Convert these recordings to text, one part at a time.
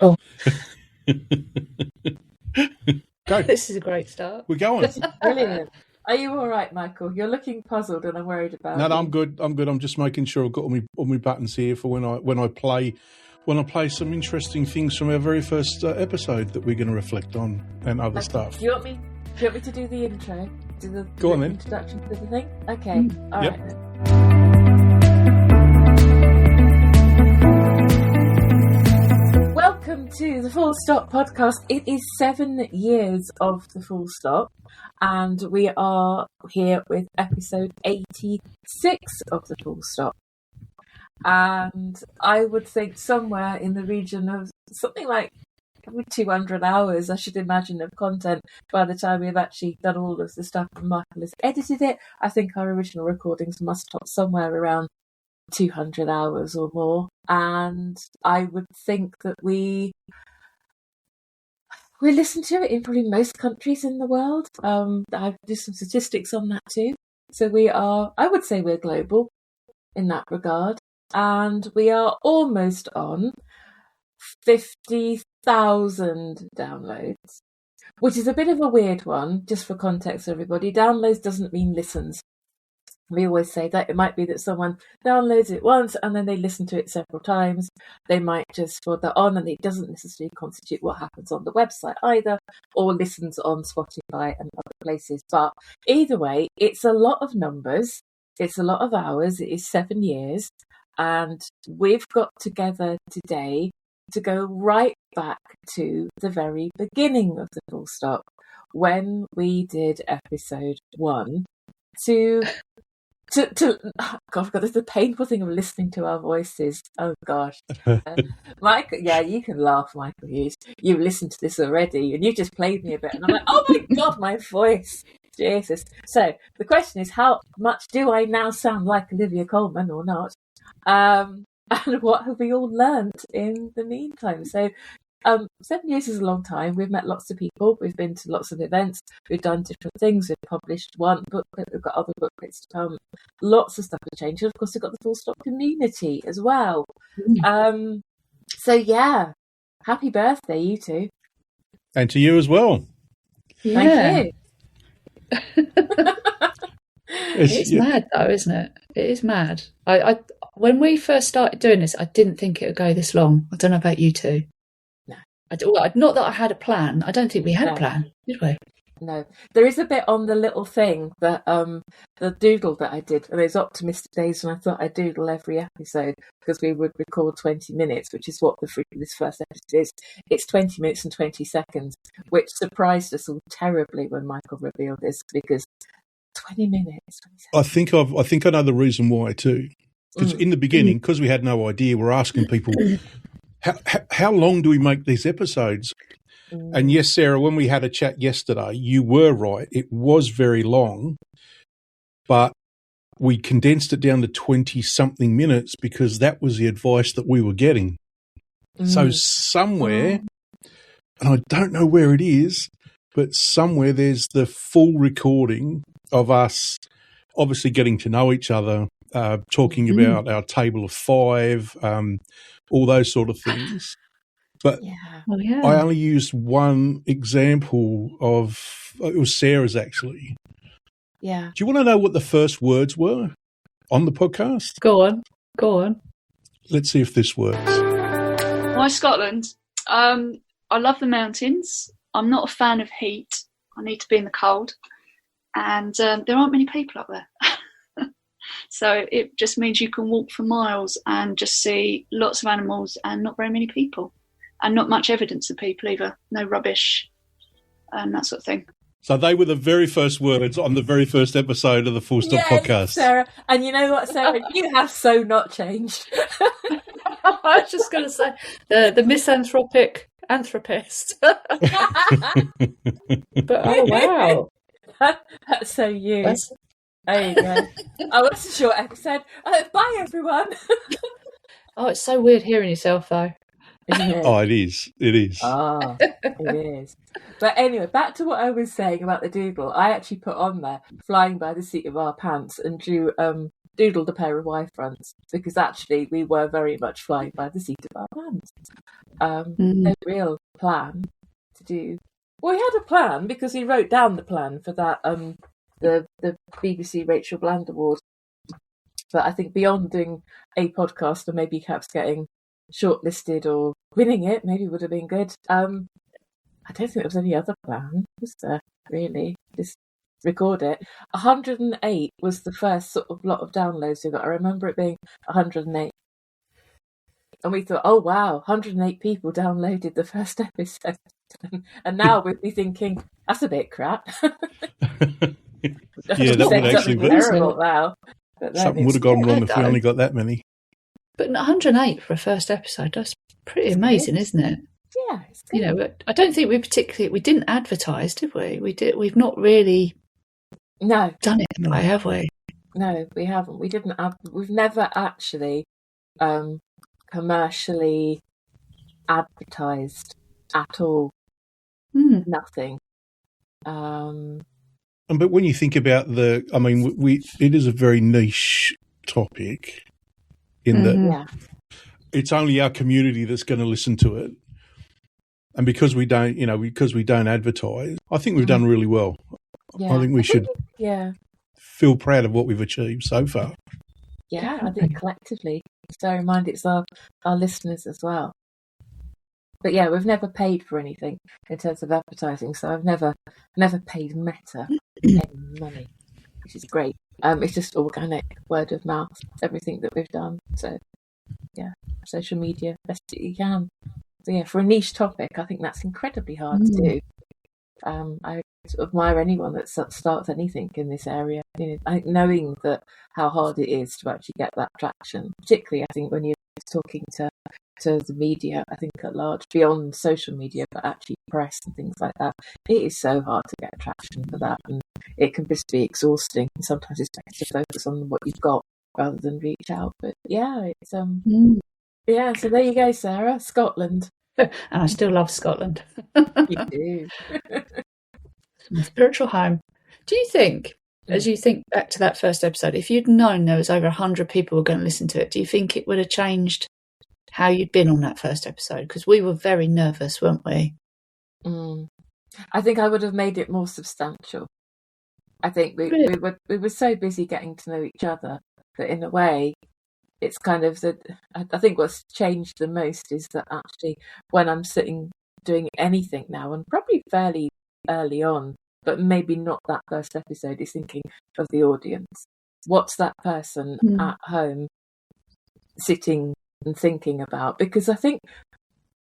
Oh, Go. this is a great start. We're going. This is brilliant. Are you all right, Michael? You're looking puzzled, and I'm worried about No, you. I'm good. I'm just making sure I've got all my buttons here for when I play some interesting things from our very first episode that we're going to reflect on and other stuff. Do you want me to do the intro? Go on then. Introduction to the thing? Okay. All Yep. right then. Welcome to the Full Stop podcast. It is 7 years of the Full Stop, and we are here with episode 86 of the Full Stop. And I would think somewhere in the region of something like 200 hours, I should imagine, of content by the time we've actually done all of the stuff and Michael has edited it. I think our original recordings must top somewhere around 200 hours or more. And I would think that we listen to it in probably most countries in the world. I do some statistics on that too. So I would say we're global in that regard. And we are almost on 50,000 downloads, which is a bit of a weird one, just for context, everybody. Downloads doesn't mean listens. We always say that it might be that someone downloads it once and then they listen to it several times. They might just forward that on, and it doesn't necessarily constitute what happens on the website either, or listens on Spotify and other places. But either way, it's a lot of numbers. It's a lot of hours. It is 7 years. And we've got together today to go right back to the very beginning of the Full Stop, when we did episode 1 God, this is the painful thing of listening to our voices. Oh gosh. Michael, yeah, you can laugh, Michael Hughes. You've listened to this already and you just played me a bit and I'm like, oh my God, my voice. Jesus. So the question is, how much do I now sound like Olivia Colman or not? And what have we all learnt in the meantime? So 7 years is a long time. We've met lots of people. We've been to lots of events. We've done different things. We've published one booklet. We've got other booklets to come. Lots of stuff has changed. And of course, we've got the Full Stop community as well. So yeah, happy birthday, you two. And to you as well. Yeah. Thank you. It's mad though, isn't it? It is mad. I when we first started doing this, I didn't think it would go this long. I don't know about you two. No. Not that I had a plan. I don't think we had a plan, did we? No. There is a bit on the little thing that the doodle that I did, and those optimistic days when I thought I'd doodle every episode because we would record 20 minutes, which is what this first episode is. It's 20 minutes and 20 seconds, which surprised us all terribly when Michael revealed this, because 20 minutes. 20 seconds. I think I know the reason why too. Because in the beginning, because we had no idea, we're asking people, how long do we make these episodes? And yes, Sarah, when we had a chat yesterday, you were right. It was very long, but we condensed it down to 20-something minutes because that was the advice that we were getting. So somewhere, and I don't know where it is, but somewhere there's the full recording of us obviously getting to know each other, talking about our table of 5, all those sort of things. But I only used one example it was Sarah's actually. Yeah. Do you want to know what the first words were on the podcast? Go on. Let's see if this works. Why Scotland? I love the mountains. I'm not a fan of heat. I need to be in the cold. And there aren't many people up there. So it just means you can walk for miles and just see lots of animals and not very many people. And not much evidence of people either. No rubbish and that sort of thing. So they were the very first words on the very first episode of the Full Stop podcast. Sarah. And you know what, Sarah? You have so not changed. I was just going to say, the misanthropic anthropist. But oh, wow. That's so you. There you go. Oh, it's a short episode. Bye, everyone. Oh, it's so weird hearing yourself, though. Isn't it? Oh, it is. It is. Ah, it is. But anyway, back to what I was saying about the doodle. I actually put on there, flying by the seat of our pants, and drew doodled a pair of Y fronts because actually we were very much flying by the seat of our pants. No real plan to do. Well, we had a plan because he wrote down the plan for that the BBC Rachel Bland Award. But I think beyond doing a podcast or maybe perhaps getting shortlisted or winning it, maybe would have been good. I don't think there was any other plan, was there, really? Just record it. 108 was the first sort of lot of downloads we got. I remember it being 108. And we thought, oh, wow, 108 people downloaded the first episode. And now we'd be thinking, that's a bit crap. Yeah, that would actually be terrible now. Something would have gone wrong if we only got that many. But 108 for a first episode, that's pretty amazing, isn't it? Yeah, it's good. You know, but I don't think we didn't advertise, did we? We've not really done it that way, have we? No, we haven't. We've never actually commercially advertised at all. Nothing. But when you think about it is a very niche topic in that it's only our community that's going to listen to it. And because we don't advertise, I think we've done really well. Yeah. I think we should feel proud of what we've achieved so far. Yeah, I think collectively. Bear in mind it's our listeners as well. But yeah, we've never paid for anything in terms of advertising, so I've never paid Meta any money, which is great. It's just organic, word of mouth, everything that we've done. So yeah, social media, best that you can. So yeah, for a niche topic, I think that's incredibly hard to do. I sort of admire anyone that starts anything in this area. You know, I think knowing that how hard it is to actually get that traction, particularly I think when you're talking to the media, I think at large, beyond social media, but actually press and things like that, it is so hard to get traction for that, and it can just be exhausting. Sometimes it's better to focus on what you've got rather than reach out. But yeah, it's yeah. So there you go, Sarah, Scotland. And I still love Scotland. You do. My spiritual home. Do you think, as you think back to that first episode, if you'd known there was over 100 people who were going to listen to it, do you think it would have changed how you'd been on that first episode? Because we were very nervous, weren't we? I think I would have made it more substantial. I think we were so busy getting to know each other that in a way it's kind of I think what's changed the most is that actually when I'm sitting doing anything now, and probably fairly early on, but maybe not that first episode, is thinking of the audience. What's that person at home sitting and thinking about? Because I think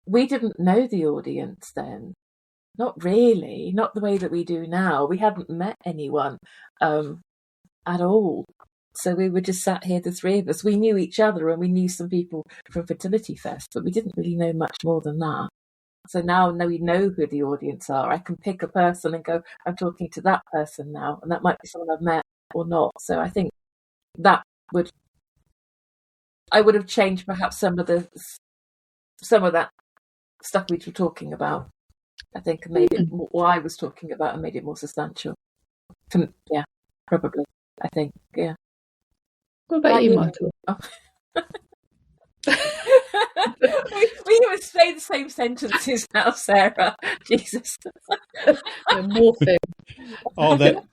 we didn't know the audience then. Not really, not the way that we do now. We hadn't met anyone at all. So we were just sat here, the three of us. We knew each other and we knew some people from Fertility Fest, but we didn't really know much more than that. So now we know who the audience are. I can pick a person and go, I'm talking to that person now, and that might be someone I've met or not. So I think I would have changed perhaps some of that stuff we were talking about. I think made it what I was talking about and made it more substantial. Yeah, probably. I think, yeah. What about you, Michael? Oh. we even say the same sentences now, Sarah. Jesus. We're morphing. Oh, that.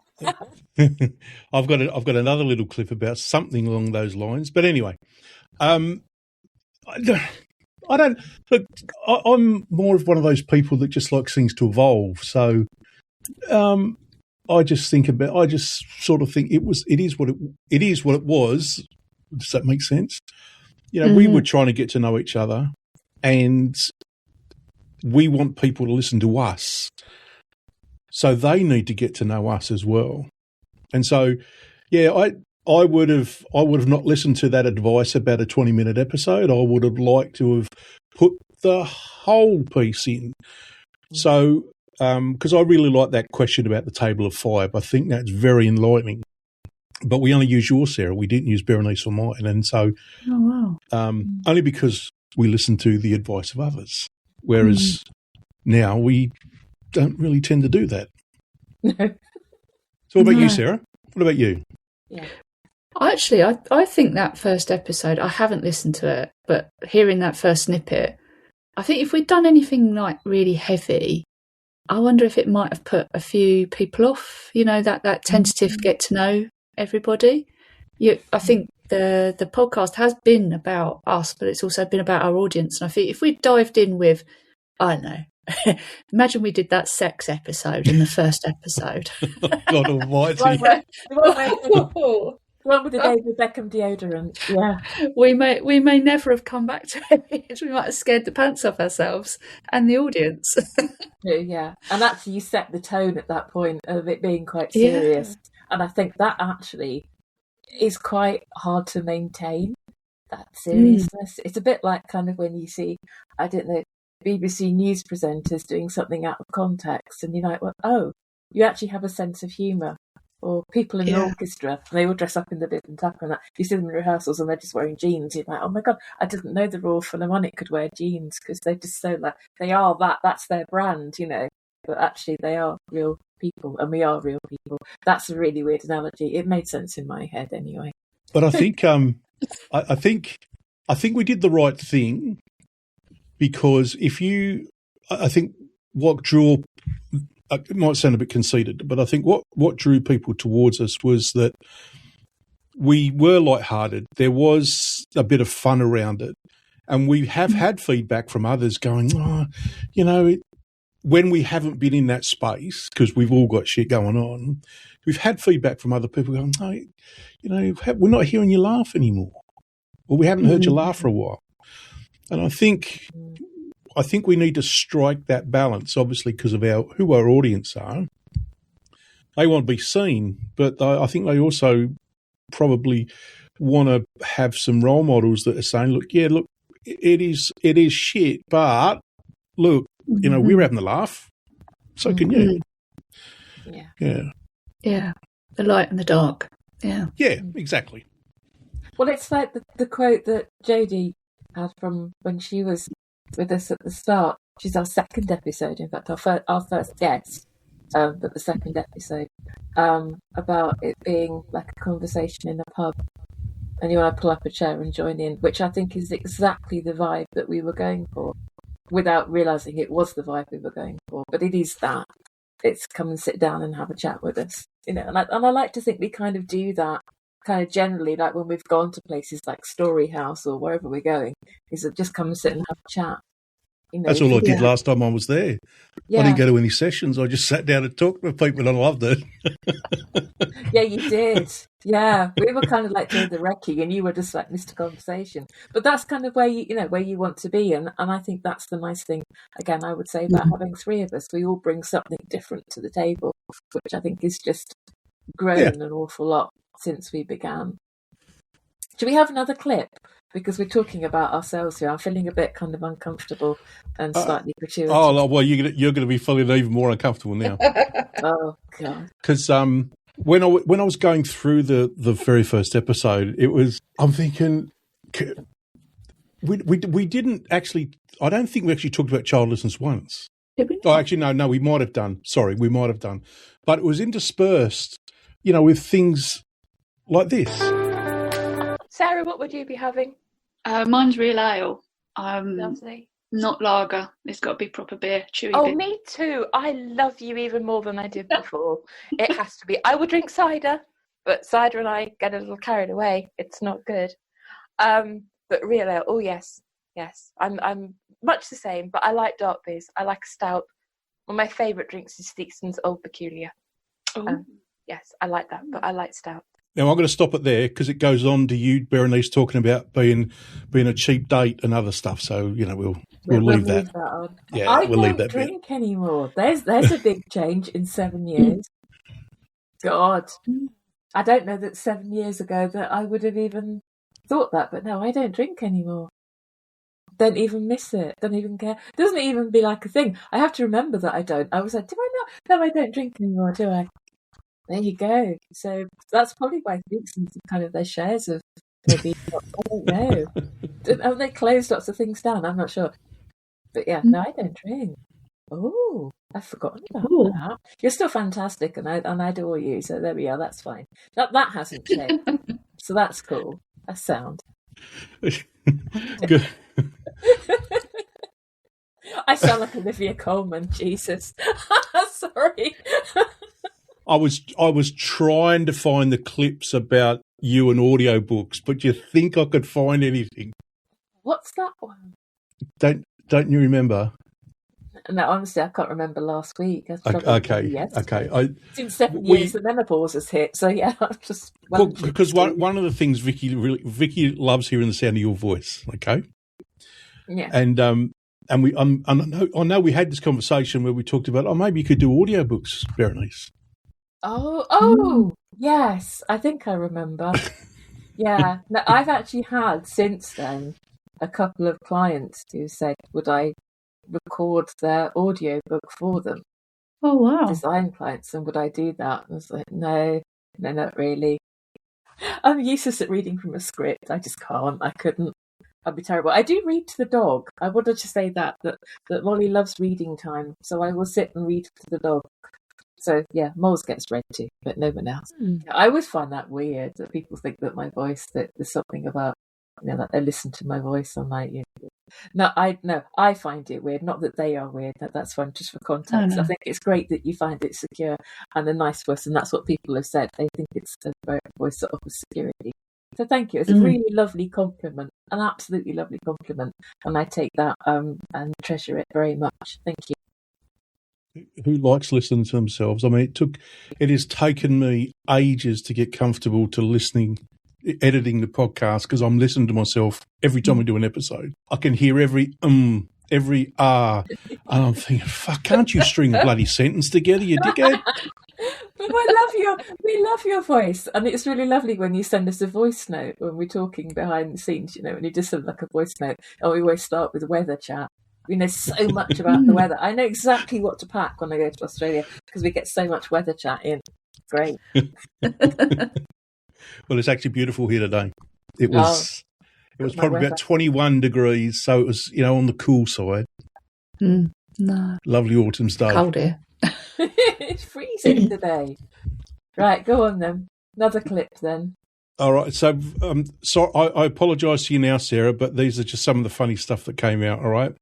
I've got another little clip about something along those lines. But anyway, I don't look. I'm more of one of those people that just likes things to evolve. So, I just sort of think it is what it was. Does that make sense? You know, we were trying to get to know each other, and we want people to listen to us. So they need to get to know us as well. And so, yeah, I would have not listened to that advice about a 20-minute episode. I would have liked to have put the whole piece in. So, because I really like that question about the table of 5. I think that's very enlightening. But we only use yours, Sarah. We didn't use Berenice or mine. And so, only because we listen to the advice of others. Whereas now we don't really tend to do that. No. So what about you, Sarah? What about you? Yeah. I think that first episode, I haven't listened to it, but hearing that first snippet, I think if we'd done anything like really heavy, I wonder if it might have put a few people off, that tentative get to know everybody. I think the podcast has been about us, but it's also been about our audience. And I think if we dived in with, I don't know, imagine we did that sex episode in the first episode. God almighty. One with the David Beckham deodorant. Yeah. We may never have come back to it. We might have scared the pants off ourselves and the audience. Yeah. And actually you set the tone at that point of it being quite serious. Yeah. And I think that actually is quite hard to maintain, that seriousness. It's a bit like kind of when you see, I don't know, BBC news presenters doing something out of context and you're like, well, oh, you actually have a sense of humour. Or people in an orchestra, and they all dress up in the bib and tucker and that. You see them in rehearsals and they're just wearing jeans. You're like, oh my God, I didn't know the Royal Philharmonic could wear jeans, because they're just so like, they are that's their brand, But actually they are real people, and we are real people. That's a really weird analogy. It made sense in my head anyway. But I think I think we did the right thing, because I think what drew, it might sound a bit conceited, but I think what drew people towards us was that we were lighthearted. There was a bit of fun around it. And we have had feedback from others going, when we haven't been in that space, because we've all got shit going on, we've had feedback from other people going, we're not hearing you laugh anymore. Or we haven't heard you laugh for a while. And I think we need to strike that balance, obviously, because of who our audience are. They want to be seen, but I think they also probably want to have some role models that are saying, look, it is shit, but look, we're having a laugh. So can you. Yeah. The light and the dark. Yeah. Yeah, exactly. Well, it's like the quote that Jodie had from when she was with us at the start. She's our second episode, in fact, our first guest, but the second episode, about it being like a conversation in a pub, and you want to pull up a chair and join in, which I think is exactly the vibe that we were going for, without realising it was the vibe we were going for. But it is that. It's come and sit down and have a chat with us, And I like to think we kind of do that kind of generally, like when we've gone to places like Story House or wherever we're going, is that just come and sit and have a chat. That's all I did last time I was there. Yeah. I didn't go to any sessions. I just sat down and talked to people, and I loved it. Yeah, you did. Yeah, we were kind of like doing the recce, and you were just like Mr. Conversation. But that's kind of where you want to be, and I think that's the nice thing. Again, I would say about having three of us, we all bring something different to the table, which I think is just grown an awful lot since we began. Do we have another clip? Because we're talking about ourselves here. I'm feeling a bit kind of uncomfortable and slightly gratuitous. Oh, well, you're going to be feeling even more uncomfortable now. Oh, God. Because when I was going through the very first episode, I'm thinking, we didn't actually, I don't think we actually talked about childlessness once. Did we? Oh, actually, no, we might have done. Sorry, we might have done. But it was interspersed, with things like this. Sarah, what would you be having? Mine's real ale. Lovely. Not lager. It's got to be proper beer, chewy Oh, beer. Me too. I love you even more than I did before. It has to be. I would drink cider, but cider and I get a little carried away. It's not good. But real ale. Oh yes. I'm much the same, but I like dark beers. I like a stout. One of my favourite drinks is Theakston's Old Peculiar. Yes, I like that, but I like stout. Now, I'm going to stop it there because it goes on to you, Berenice, talking about being a cheap date and other stuff. So, we'll leave that. On. Yeah, we'll leave that. I don't drink anymore. There's a big change in 7 years. God. I don't know that 7 years ago that I would have even thought that, but no, I don't drink anymore. Don't even miss it. Don't even care. Doesn't even be like a thing. I have to remember that I don't. I was like, do I not? No, I don't drink anymore, do I? There you go. So that's probably why Theakston's kind of their shares of maybe, I don't know. Haven't they closed lots of things down? I'm not sure. But yeah, no, I don't drink. Oh, I've forgotten about that. You're still fantastic, and I adore you. So there we are. That's fine. That hasn't changed. So that's cool. That's sound. Good. I sound like Olivia Colman. Jesus. Sorry. I was trying to find the clips about you and audiobooks, but do you think I could find anything? What's that one? Don't you remember? No, honestly, I can't remember last week. Okay. It's in 7 years the menopause has hit, so yeah, I'm just because one of the things Vicky loves hearing the sound of your voice. Okay. Yeah. And I know we had this conversation where we talked about maybe you could do audiobooks, Berenice. Oh, yes. I think I remember. Yeah. No, I've actually had since then a couple of clients who said, would I record their audiobook for them? Oh, wow. Design clients, and would I do that? I was like, no, not really. I'm useless at reading from a script. I just can't. I couldn't. I'd be terrible. I do read to the dog. I wanted to say that Molly loves reading time, so I will sit and read to the dog. So yeah, Moles gets read to, but no one else. I always find that weird that people think that my voice, that there's something about, that they listen to my voice. I'm like, I find it weird. Not that they are weird. That's fine, just for context. I think it's great that you find it secure and a nice voice, and that's what people have said. They think it's a voice that offers security. So thank you. It's a really lovely compliment, an absolutely lovely compliment, and I take that and treasure it very much. Thank you. Who likes listening to themselves? I mean, it has taken me ages to get comfortable to editing the podcast, because I'm listening to myself every time we do an episode. I can hear every every and I'm thinking, fuck, can't you string a bloody sentence together, you dickhead? But we love your voice, and it's really lovely when you send us a voice note when we're talking behind the scenes, when you just send like a voice note, and we always start with weather chat. We know so much about the weather. I know exactly what to pack when I go to Australia, because we get so much weather chat in. Great. Well, it's actually beautiful here today. It was probably about 21 degrees, so it was, on the cool side. No. Lovely autumn's day. Cold here. It's freezing today. Right, go on then. Another clip then. All right, so I apologise to you now, Sarah, but these are just some of the funny stuff that came out, all right?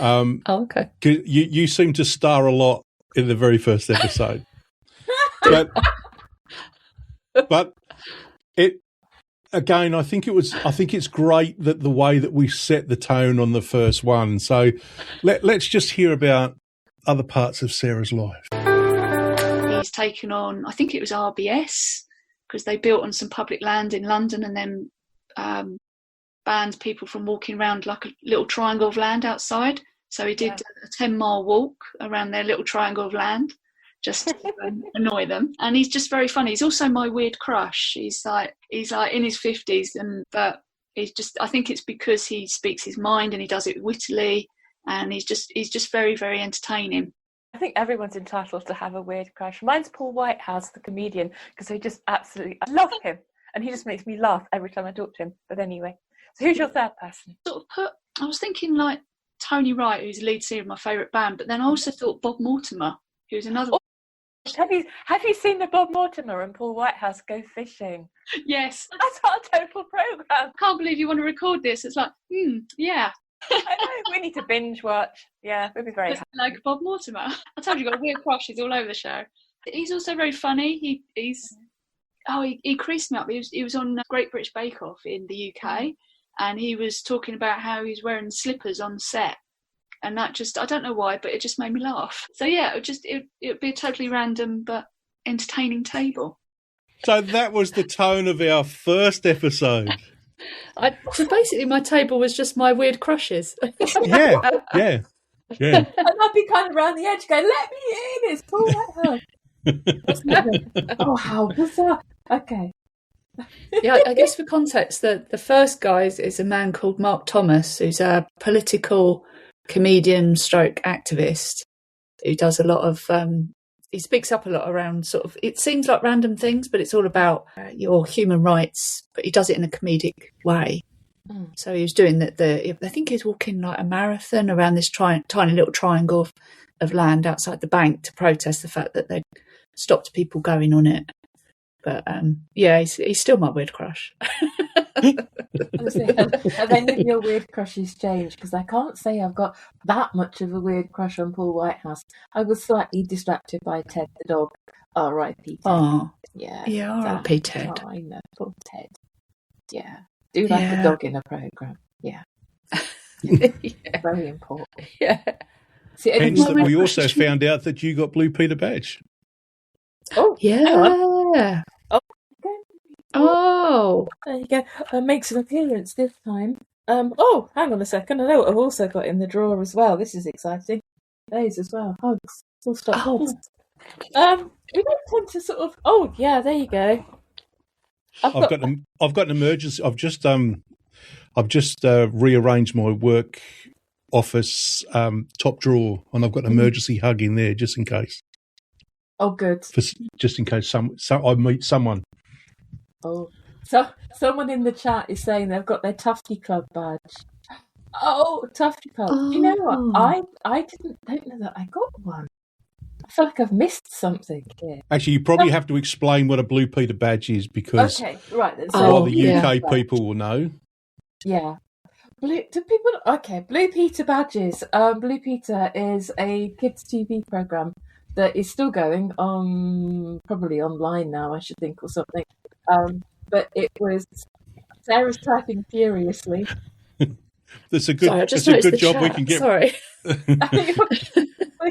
Okay. You seem to star a lot in the very first episode. but it, again, I think it's great that the way that we set the tone on the first one. So let's just hear about other parts of Sarah's life. He's taken on, I think it was RBS, because they built on some public land in London and then banned people from walking around like a little triangle of land outside. So he did a 10-mile walk around their little triangle of land just to annoy them. And he's just very funny. He's also my weird crush. He's like in his 50s, but I think it's because he speaks his mind and he does it wittily, and he's just very, very entertaining. I think everyone's entitled to have a weird crush. Mine's Paul Whitehouse, the comedian, because I love him, and he just makes me laugh every time I talk to him. But anyway, so who's your third person? I was thinking like Tony Wright, who's the lead singer of my favourite band, but then I also thought Bob Mortimer, who's another. Have you seen the Bob Mortimer and Paul Whitehouse go fishing? Yes, that's our total programme. I can't believe you want to record this. It's like, yeah. I know, we need to binge watch. Yeah, we'll be very happy. Like Bob Mortimer. I told you, got a weird crush. He's all over the show. He's also very funny. He creased me up. He was on Great British Bake Off in the UK, and he was talking about how he's wearing slippers on set, and that just, I don't know why, but it just made me laugh. So yeah, it'd be a totally random but entertaining table. So that was the tone of our first episode. So basically, my table was just my weird crushes. Yeah. And I'd be kind of around the edge going, let me in, it's Paul Whitehouse. Oh, how bizarre. Okay. Yeah, I guess for context, the first guy is a man called Mark Thomas, who's a political comedian stroke activist who does a lot of... he speaks up a lot around sort of, it seems like random things, but it's all about your human rights, but he does it in a comedic way. So he was doing I think he was walking like a marathon around this tiny little triangle of land outside the bank to protest the fact that they'd stopped people going on it. But yeah, he's still my weird crush. Have any of your weird crushes changed? Because I can't say I've got that much of a weird crush on Paul Whitehouse. I was slightly distracted by Ted the dog. R.I.P. Ted. Oh, Yeah, R.I.P. Ted. Oh, I know, poor Ted. Yeah, do like a dog in a programme. Yeah. Very important. Yeah. See, hence that we also found out that you got Blue Peter badge. Oh, yeah. Oh, there you go. Makes an appearance this time. Oh, hang on a second. I know what I've also got in the drawer as well. This is exciting. Those as well. Hugs. Full stop hugs. We don't tend to sort of. Oh, yeah. There you go. I've got an emergency. I've just rearranged my work office top drawer, and I've got an emergency hug in there just in case. Oh, good. Just in case I meet someone. Oh, so someone in the chat is saying they've got their Tufty Club badge. Oh, Tufty Club. Oh. You know what? I don't know that I got one. I feel like I've missed something here. Actually, you probably have to explain what a Blue Peter badge is because okay, right then. So the UK people will know. Yeah. Blue Peter badges. Blue Peter is a kids' TV program that is still going on, probably online now, I should think, or something. But it was Sarah's typing furiously. That's a good. It's a good job chat. We can get. Sorry.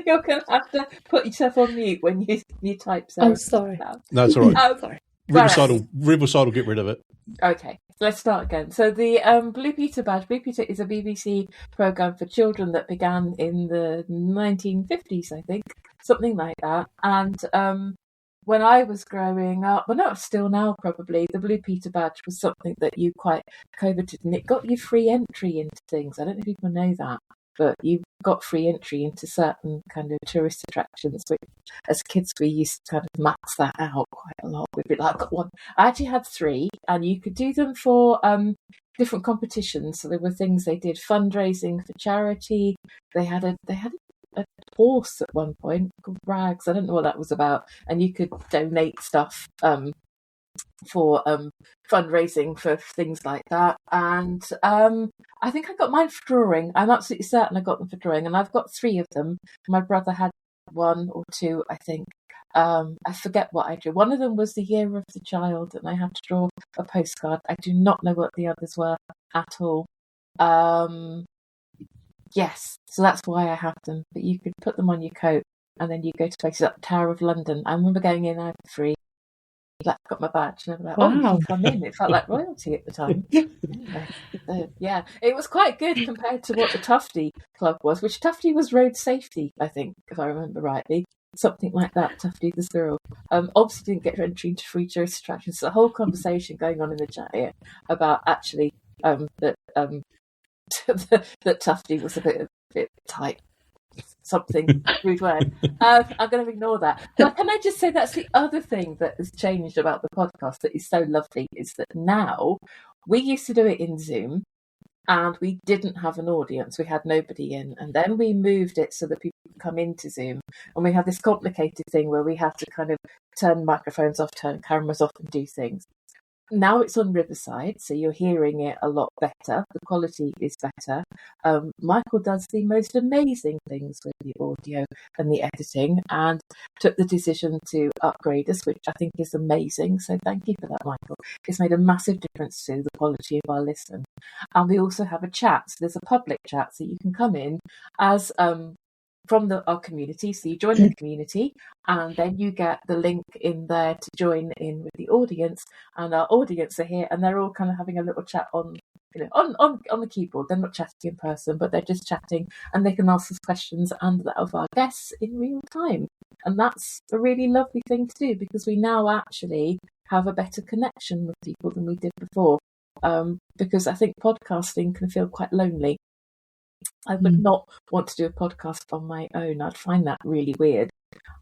You're going to have to put yourself on mute when you type. Sarah. I'm sorry. No, it's all right. Sorry. Riverside will get rid of it. Okay, let's start again. So the Blue Peter badge. Blue Peter is a BBC program for children that began in the 1950s, I think, something like that. And when I was growing up, well, no, still now probably, the Blue Peter badge was something that you quite coveted, and it got you free entry into things. I don't know if people know that, but you got free entry into certain kind of tourist attractions, which as kids we used to kind of max that out quite a lot. We'd be like, I've got one. I actually had 3, and you could do them for different competitions. So there were things they did, fundraising for charity. They had a horse at one point called Rags. I don't know what that was about, and you could donate stuff for fundraising for things like that. And I think I got mine for drawing. I'm absolutely certain I got them for drawing, and I've got 3 of them. My brother had 1 or 2, I think. I forget what I drew. One of them was the Year of the Child, and I had to draw a postcard. I do not know what the others were at all. Yes, so that's why I have them. But you could put them on your coat, and then you go to places like the Tower of London. I remember going in there for free. Like, got my badge, and I was like, "Oh, you can come in." It felt like royalty at the time. Yeah, it was quite good compared to what the Tufty Club was, which Tufty was road safety, I think, if I remember rightly. Something like that, Tufty the squirrel. Obviously didn't get entry into free tourist attractions. So a whole conversation going on in the chat here about actually that Tufty was a bit tight. Something rude word. I'm going to ignore that. But can I just say that's the other thing that has changed about the podcast that is so lovely is that now we used to do it in Zoom and we didn't have an audience. We had nobody in, and then we moved it so that people could come into Zoom, and we had this complicated thing where we had to kind of turn microphones off, turn cameras off, and do things. Now it's on Riverside, so you're hearing it a lot better. The quality is better. Michael does the most amazing things with the audio and the editing, and took the decision to upgrade us, which I think is amazing. So thank you for that, Michael. It's made a massive difference to the quality of our listen. And we also have a chat. So there's a public chat, so you can come in as from our community. So you join the community, and then you get the link in there to join in with the audience, and our audience are here, and they're all kind of having a little chat on the keyboard. They're not chatting in person, but they're just chatting, and they can ask us questions and that of our guests in real time. And that's a really lovely thing to do, because we now actually have a better connection with people than we did before, because I think podcasting can feel quite lonely. I would not want to do a podcast on my own. I'd find that really weird.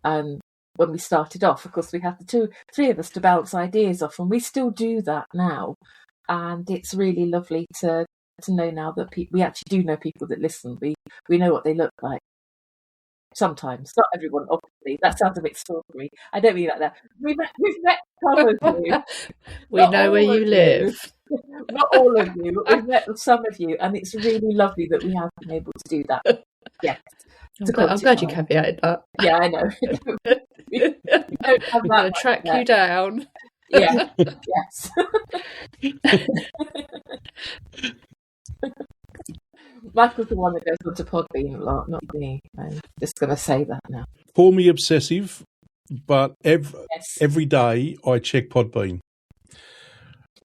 When we started off, of course, we had the 3 of us to bounce ideas off, and we still do that now. And it's really lovely to know now that we actually do know people that listen. We know what they look like. Sometimes, not everyone, obviously. That sounds a bit stalkery. I don't mean like that. We've met some of you. We know where you live. Not all of you, but we've met with some of you, and it's really lovely that we have been able to do that. Yes. I'm glad you caveated that. Yeah, I know. we don't have I'm going to track you down. Yeah, yes. Michael's the one that goes onto Podbean a lot, not me. I'm just going to say that now. Call me obsessive, but every day I check Podbean.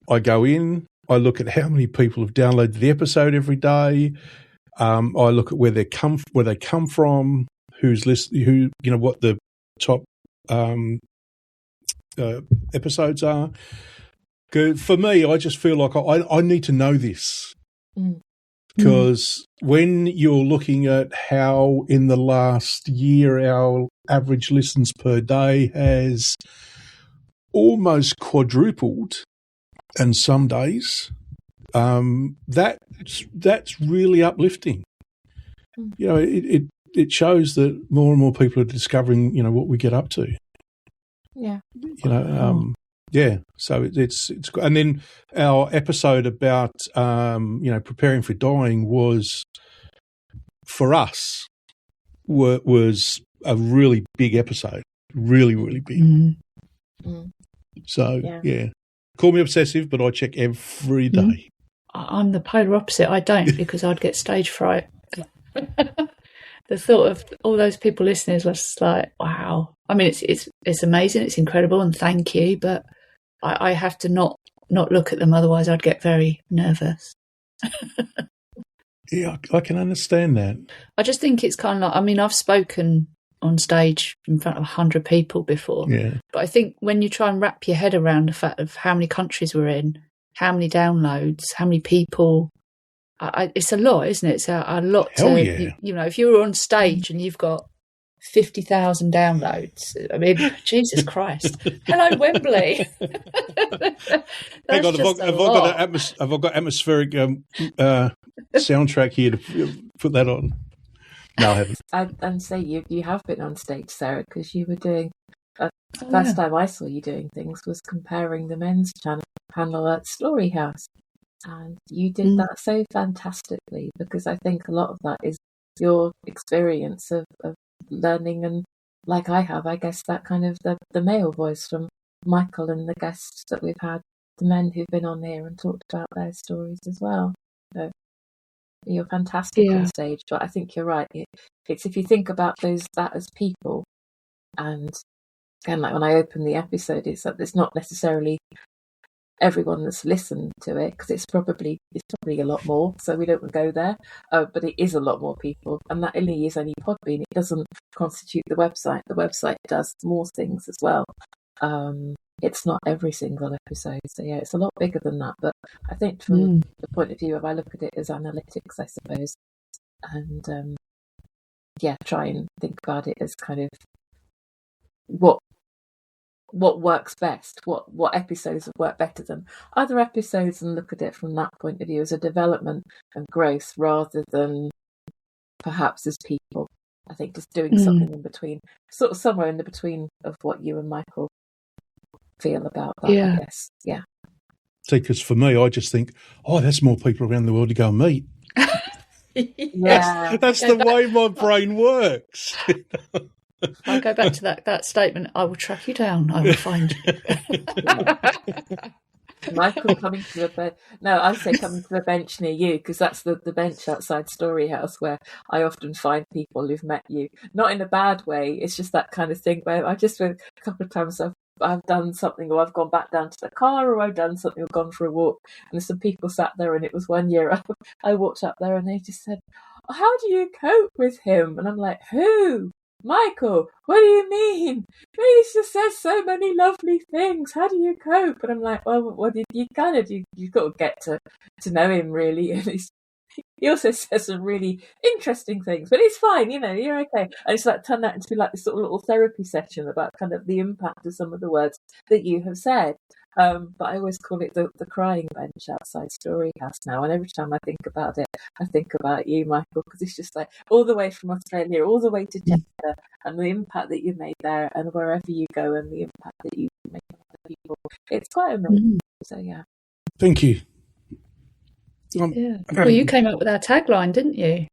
I go in, I look at how many people have downloaded the episode every day. I look at where they come from, who's listening, what the top episodes are. For me, I just feel like I need to know this. Because when you're looking at how in the last year our average listens per day has almost quadrupled, and some days, that's really uplifting. It shows that more and more people are discovering, what we get up to. Yeah. Yeah. So it's and then our episode about preparing for dying was for us was a really big episode, really, really big. So yeah. Call me obsessive, but I check every day. I'm the polar opposite. I don't, because I'd get stage fright. The thought of all those people listening was just like, wow. I mean, it's amazing, it's incredible, and thank you. But I have to not look at them, otherwise I'd get very nervous. Yeah, I can understand that. I just think it's kind of like, I mean, I've spoken on stage in front of 100 people before. Yeah. But I think when you try and wrap your head around the fact of how many countries we're in, how many downloads, how many people, it's a lot, isn't it? It's a lot. Hell yeah. If you were on stage and you've got 50,000 downloads, I mean, Jesus Christ. Hello, Wembley. Hang on, have I got atmospheric soundtrack here to put that on? No, I haven't. I'd say you have been on stage, Sarah, because you were doing. First time I saw you doing things was comparing the men's panel at Story House, and you did that so fantastically, because I think a lot of that is your experience of learning, and like I have, I guess that kind of the male voice from Michael and the guests that we've had, the men who've been on here and talked about their stories as well. So you're fantastic on stage, but I think you're right. It's if you think about that as people, and again, like when I open the episode, it's not necessarily everyone that's listened to it, because it's probably a lot more, so we don't go there, but it is a lot more people, and that only is only Podbean. It doesn't constitute the website does more things as well. It's not every single episode, so yeah, it's a lot bigger than that. But I think from the point of view of, I look at it as analytics, I suppose, and try and think about it as kind of what works best, what episodes have worked better than other episodes, and look at it from that point of view as a development and growth, rather than perhaps as people. I think just doing something in between, sort of somewhere in the between of what you and Michael feel about that, I guess. Yeah. See, because for me, I just think, that's more people around the world to go and meet. That's the way my brain works. I'll go back to that statement. I will track you down. I will find you. Michael coming to the bed. No, I say coming to the bench near you, because that's the bench outside Story House where I often find people who've met you. Not in a bad way. It's just that kind of thing where I just, a couple of times I've done something, or I've gone back down to the car, or I've done something, or gone for a walk, and there's some people sat there, and it was one year I walked up there and they just said, how do you cope with him? And I'm like, who? Michael, what do you mean? He just says so many lovely things. How do you cope? And I'm like, well, you've got to get to know him, really. And he also says some really interesting things, but it's fine, you're okay. And it's like turned out into like this sort of little therapy session about kind of the impact of some of the words that you have said. But I always call it the crying bench outside Story House now. And every time I think about it, I think about you, Michael, because it's just like all the way from Australia, all the way to Jeddah, and the impact that you made there, and wherever you go, and the impact that you make on other people people. It's quite amazing. So, yeah. Thank you. Yeah. Well, you came up with our tagline, didn't you?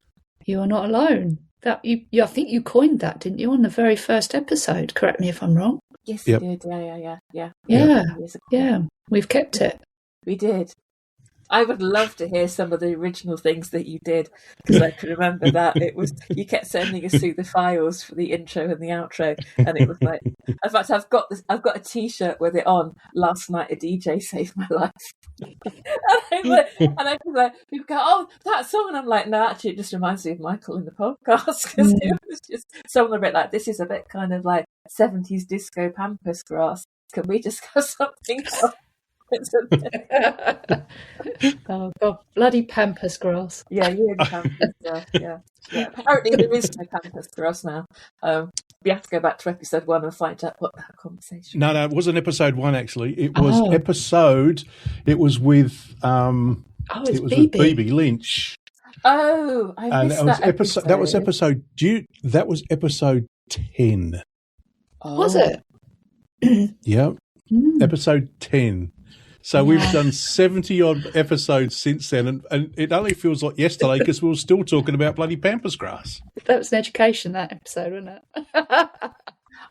You are not alone. That I think you coined that, didn't you, on the very first episode? Correct me if I'm wrong. Yes, Yep. we did. Yeah. Yeah. We've kept it. We did. I would love to hear some of the original things that you did, because I can remember that it was, you kept sending us through the files for the intro and the outro, and it was like, in fact, I've got a T-shirt with it on. Last night a DJ saved my life, and I was like, people go, "Oh, that song," and I'm like, "No, actually, it just reminds me of Michael in the podcast," because it was just something a bit like, this is a bit kind of like 70s disco pampas grass. Can we discuss something else? Oh God, bloody pampas grass. Yeah, you and pampas grass. Yeah. Apparently there is no pampas grass now. We have to go back to episode 1 and find out what that conversation. No, it wasn't episode 1 actually. It was episode. It was with with BB Lynch. Oh, I missed that episode. That was episode. That was episode 10. Oh. Was it? Yeah, episode 10. So we've done 70 odd episodes since then, and it only feels like yesterday because we were still talking about bloody pampas grass. That was an education, that episode, wasn't it?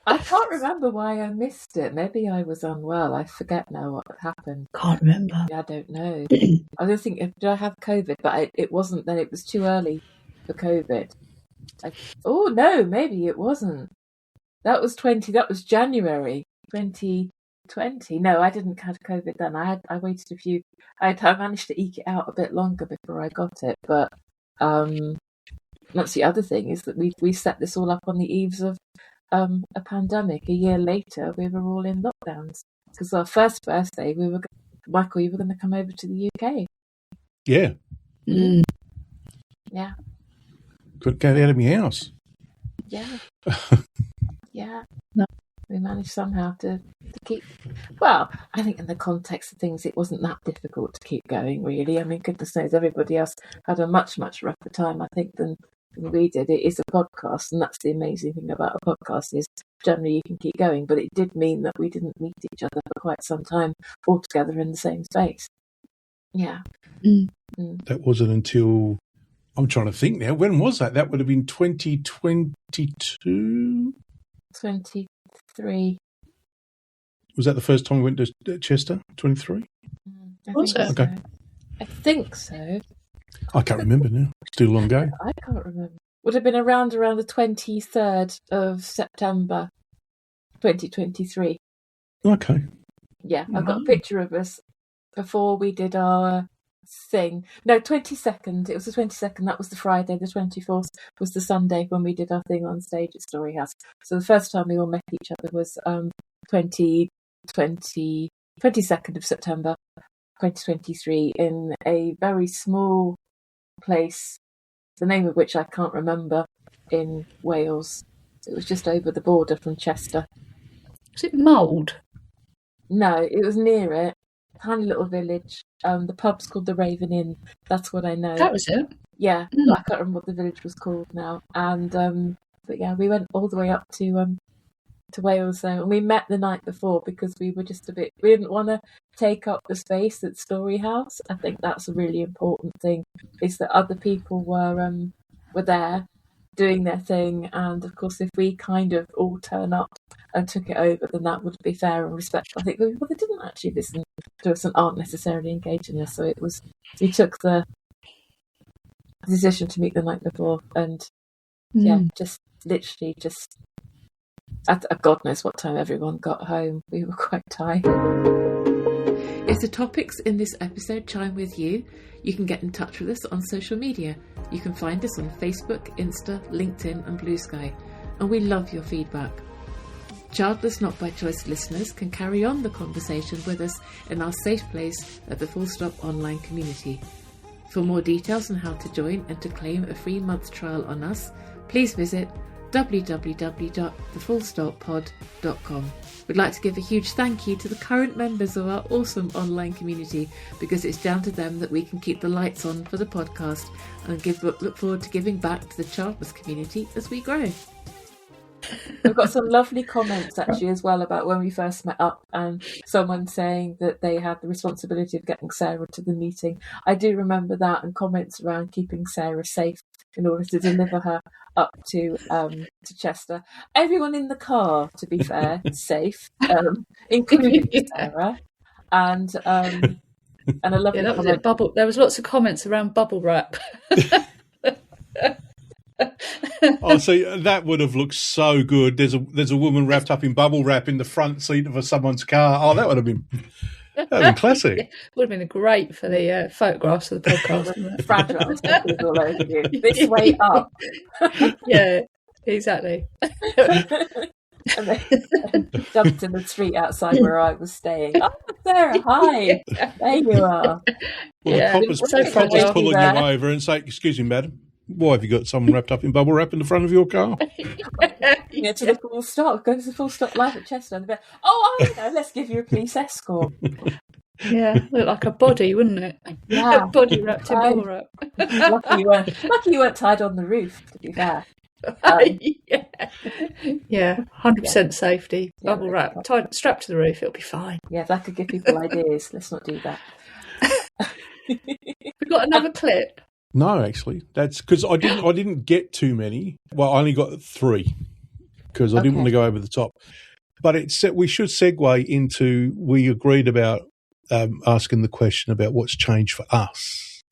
I can't remember why I missed it. Maybe I was unwell. I forget now what happened. Can't remember. I don't know. I don't think, did I have COVID? But it wasn't then. It was too early for COVID. No, maybe it wasn't. That was January 2020. No, I didn't have COVID then. I waited a few. I managed to eke it out a bit longer before I got it. But that's the other thing, is that we set this all up on the eaves of a pandemic. A year later, we were all in lockdowns because our first birthday, Michael, you were going to come over to the UK. Yeah. Yeah. Couldn't get out of my house. Yeah. Yeah. No. We managed somehow to keep. Well, I think in the context of things, it wasn't that difficult to keep going, really. I mean, goodness knows, everybody else had a much, much rougher time, I think, than we did. It is a podcast, and that's the amazing thing about a podcast, is generally you can keep going. But it did mean that we didn't meet each other for quite some time all together in the same space. Yeah. That wasn't until, I'm trying to think now, when was that? That would have been 2022? 23. Was that the first time we went to Chester? 23? Okay. I think so. I can't remember now. It's too long ago. I can't remember. Would have been around the 23rd of September 2023. Okay. Yeah, I've got a picture of us before we did our thing. No, 22nd. It was the 22nd. That was the Friday. The 24th was the Sunday when we did our thing on stage at Story House. So the first time we all met each other was 22nd of September 2023 in a very small place, the name of which I can't remember, in Wales. It was just over the border from Chester. Was it Mould? No, it was near it. Tiny little village. The pub's called the Raven Inn. That's what I know. That was it. Yeah, but I can't remember what the village was called now. And but yeah, we went all the way up to Wales there, and we met the night before because we were just we didn't want to take up the space at Story House. I think that's a really important thing, is that other people were there doing their thing, and of course if we kind of all turn up and took it over, then that would be fair and respectful. I think, well, they didn't actually listen to us and aren't necessarily engaged in us, so we took the decision to meet the night before, and just literally at God knows what time everyone got home. We were quite tired. If the topics in this episode chime with you, you can get in touch with us on social media. You can find us on Facebook, Insta, LinkedIn and Blue Sky, and we love your feedback. Childless Not by Choice listeners can carry on the conversation with us in our safe place at the Full Stop online community. For more details on how to join and to claim a free month trial on us, please visit www.thefullstoppod.com. We'd like to give a huge thank you to the current members of our awesome online community, because it's down to them that we can keep the lights on for the podcast and look forward to giving back to the childless community as we grow. We've got some lovely comments actually as well about when we first met up, and someone saying that they had the responsibility of getting Sarah to the meeting. I do remember that, and comments around keeping Sarah safe in order to deliver her up to Chester. Everyone in the car, to be fair, safe, including Sarah, and a lovely Yeah, that was comment. it. Bubble. There was lots of comments around bubble wrap. Oh, see, that would have looked so good. There's a woman wrapped up in bubble wrap in the front seat of someone's car. Oh, that would have been classic. Yeah, would have been great for the photographs of the podcast. Wouldn't it? Fragile stickers all over you. This way up. Yeah, exactly. And then jumped in the street outside where I was staying. Oh, Sarah, hi. There you are. Well, Yeah, the coppers so fragile. pulling you there. over and say, "Excuse me, madam, why have you got someone wrapped up in bubble wrap in the front of your car?" Yeah, to the full stop. Go to the full stop live at Chester. And let's give you a police escort. Yeah, look like a body, wouldn't it? Yeah. A body wrapped in bubble wrap. Lucky you weren't tied on the roof, to be fair. Yeah, 100% safety. Yeah, Bubble wrap, tied, strapped to the roof. It'll be fine. Yeah, if that could give people ideas, let's not do that. We've got another clip. No, actually, that's because I didn't get too many. Well, I only got 3 because I didn't want to go over the top. But we should segue into, we agreed about asking the question about what's changed for us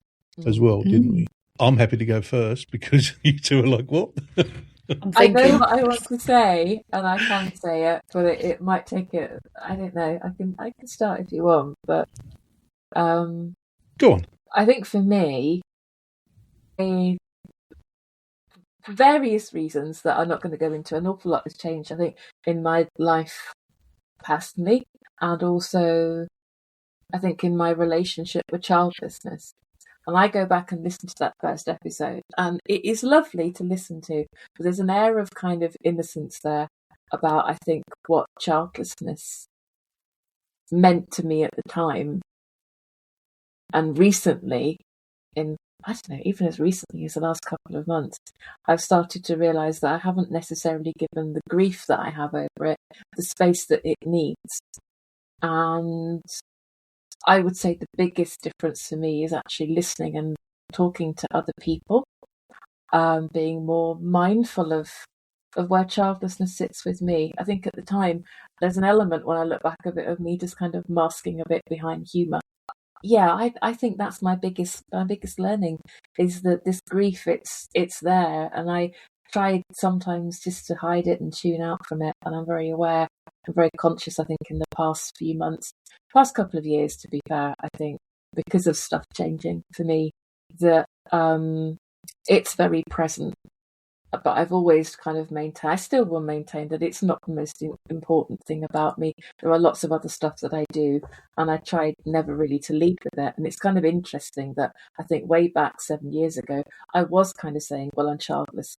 as well, didn't we? I'm happy to go first because you two are like, what? I know what I want to say, and I can say it, but it might take it. I don't know. I can start if you want, but Go on. I think for me, for various reasons that I'm not going to go into, an awful lot has changed. I think in my life personally, and also I think in my relationship with childlessness. And I go back and listen to that first episode, and it is lovely to listen to. But there's an air of kind of innocence there about, I think, what childlessness meant to me at the time. And recently, I don't know, even as recently as the last couple of months, I've started to realise that I haven't necessarily given the grief that I have over it the space that it needs. And I would say the biggest difference for me is actually listening and talking to other people, being more mindful of where childlessness sits with me. I think at the time, there's an element when I look back a bit of me just kind of masking a bit behind humour. Yeah, I think that's my biggest learning is that this grief, it's there, and I try sometimes just to hide it and tune out from it. And I'm very aware and very conscious, I think, in the past few months, past couple of years, to be fair, I think, because of stuff changing for me, that it's very present. But I've always kind of maintained, I still will maintain that it's not the most important thing about me. There are lots of other stuff that I do, and I tried never really to lead with it. And it's kind of interesting that I think way back 7 years ago, I was kind of saying, well, I'm childless,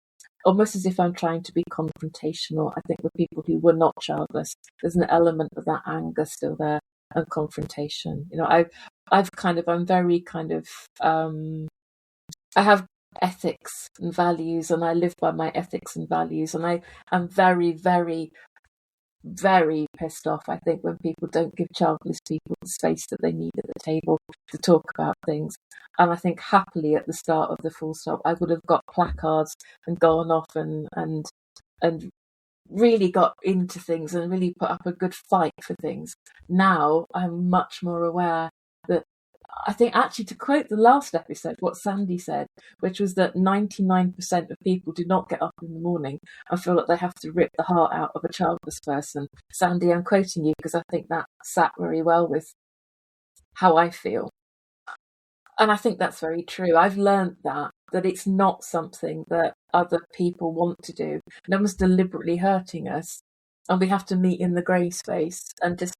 almost as if I'm trying to be confrontational. I think with people who were not childless, there's an element of that anger still there and confrontation. You know, I'm very kind of, I have ethics and values, and I live by my ethics and values, and I am very, very, very pissed off, I think, when people don't give childless people the space that they need at the table to talk about things. And I think happily at the start of the full stop, I would have got placards and gone off and really got into things and really put up a good fight for things. Now I'm much more aware that, I think, actually, to quote the last episode, what Sandy said, which was that 99% of people do not get up in the morning and feel that they have to rip the heart out of a childless person. Sandy, I'm quoting you because I think that sat very well with how I feel. And I think that's very true. I've learned that it's not something that other people want to do. No one's deliberately hurting us. And we have to meet in the grey space and just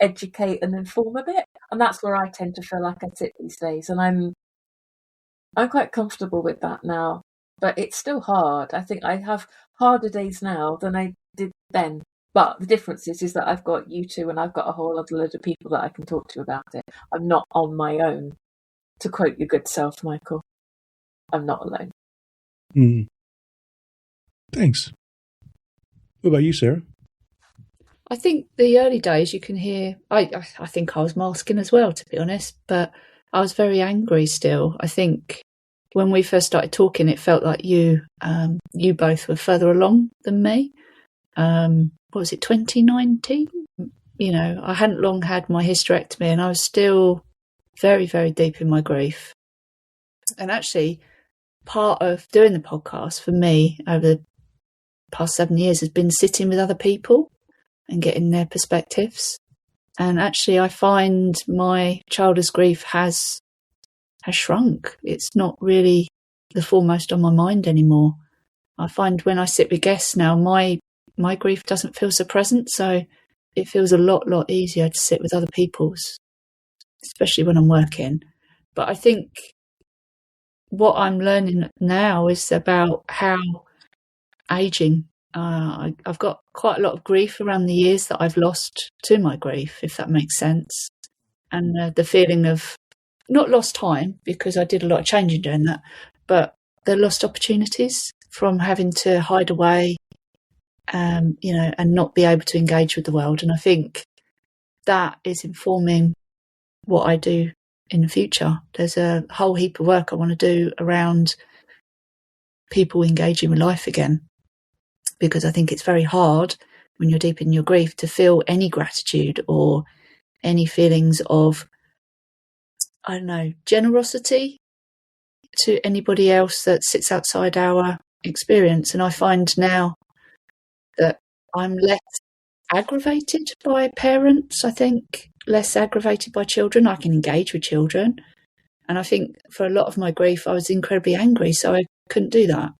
educate and inform a bit. And that's where I tend to feel like I sit these days. And I'm quite comfortable with that now. But it's still hard. I think I have harder days now than I did then. But the difference is that I've got you two, and I've got a whole other load of people that I can talk to about it. I'm not on my own. To quote your good self, Michael, I'm not alone. Thanks. What about you, Sarah? I think the early days you can hear, I think I was masking as well, to be honest, but I was very angry still. I think when we first started talking, it felt like you both were further along than me. What was it, 2019? You know, I hadn't long had my hysterectomy and I was still very, very deep in my grief. And actually, part of doing the podcast for me over the past 7 years has been sitting with other people and getting their perspectives. And actually, I find my childless grief has shrunk. It's not really the foremost on my mind anymore. I find when I sit with guests now, my grief doesn't feel so present. So it feels a lot easier to sit with other people's, especially when I'm working. But I think what I'm learning now is about how aging. I've got quite a lot of grief around the years that I've lost to my grief, if that makes sense. And the feeling of not lost time, because I did a lot of changing doing that, but the lost opportunities from having to hide away, and not be able to engage with the world. And I think that is informing what I do in the future. There's a whole heap of work I want to do around people engaging with life again, because I think it's very hard when you're deep in your grief to feel any gratitude or any feelings of, I don't know, generosity to anybody else that sits outside our experience. And I find now that I'm less aggravated by parents, I think, less aggravated by children. I can engage with children. And I think for a lot of my grief, I was incredibly angry, so I couldn't do that.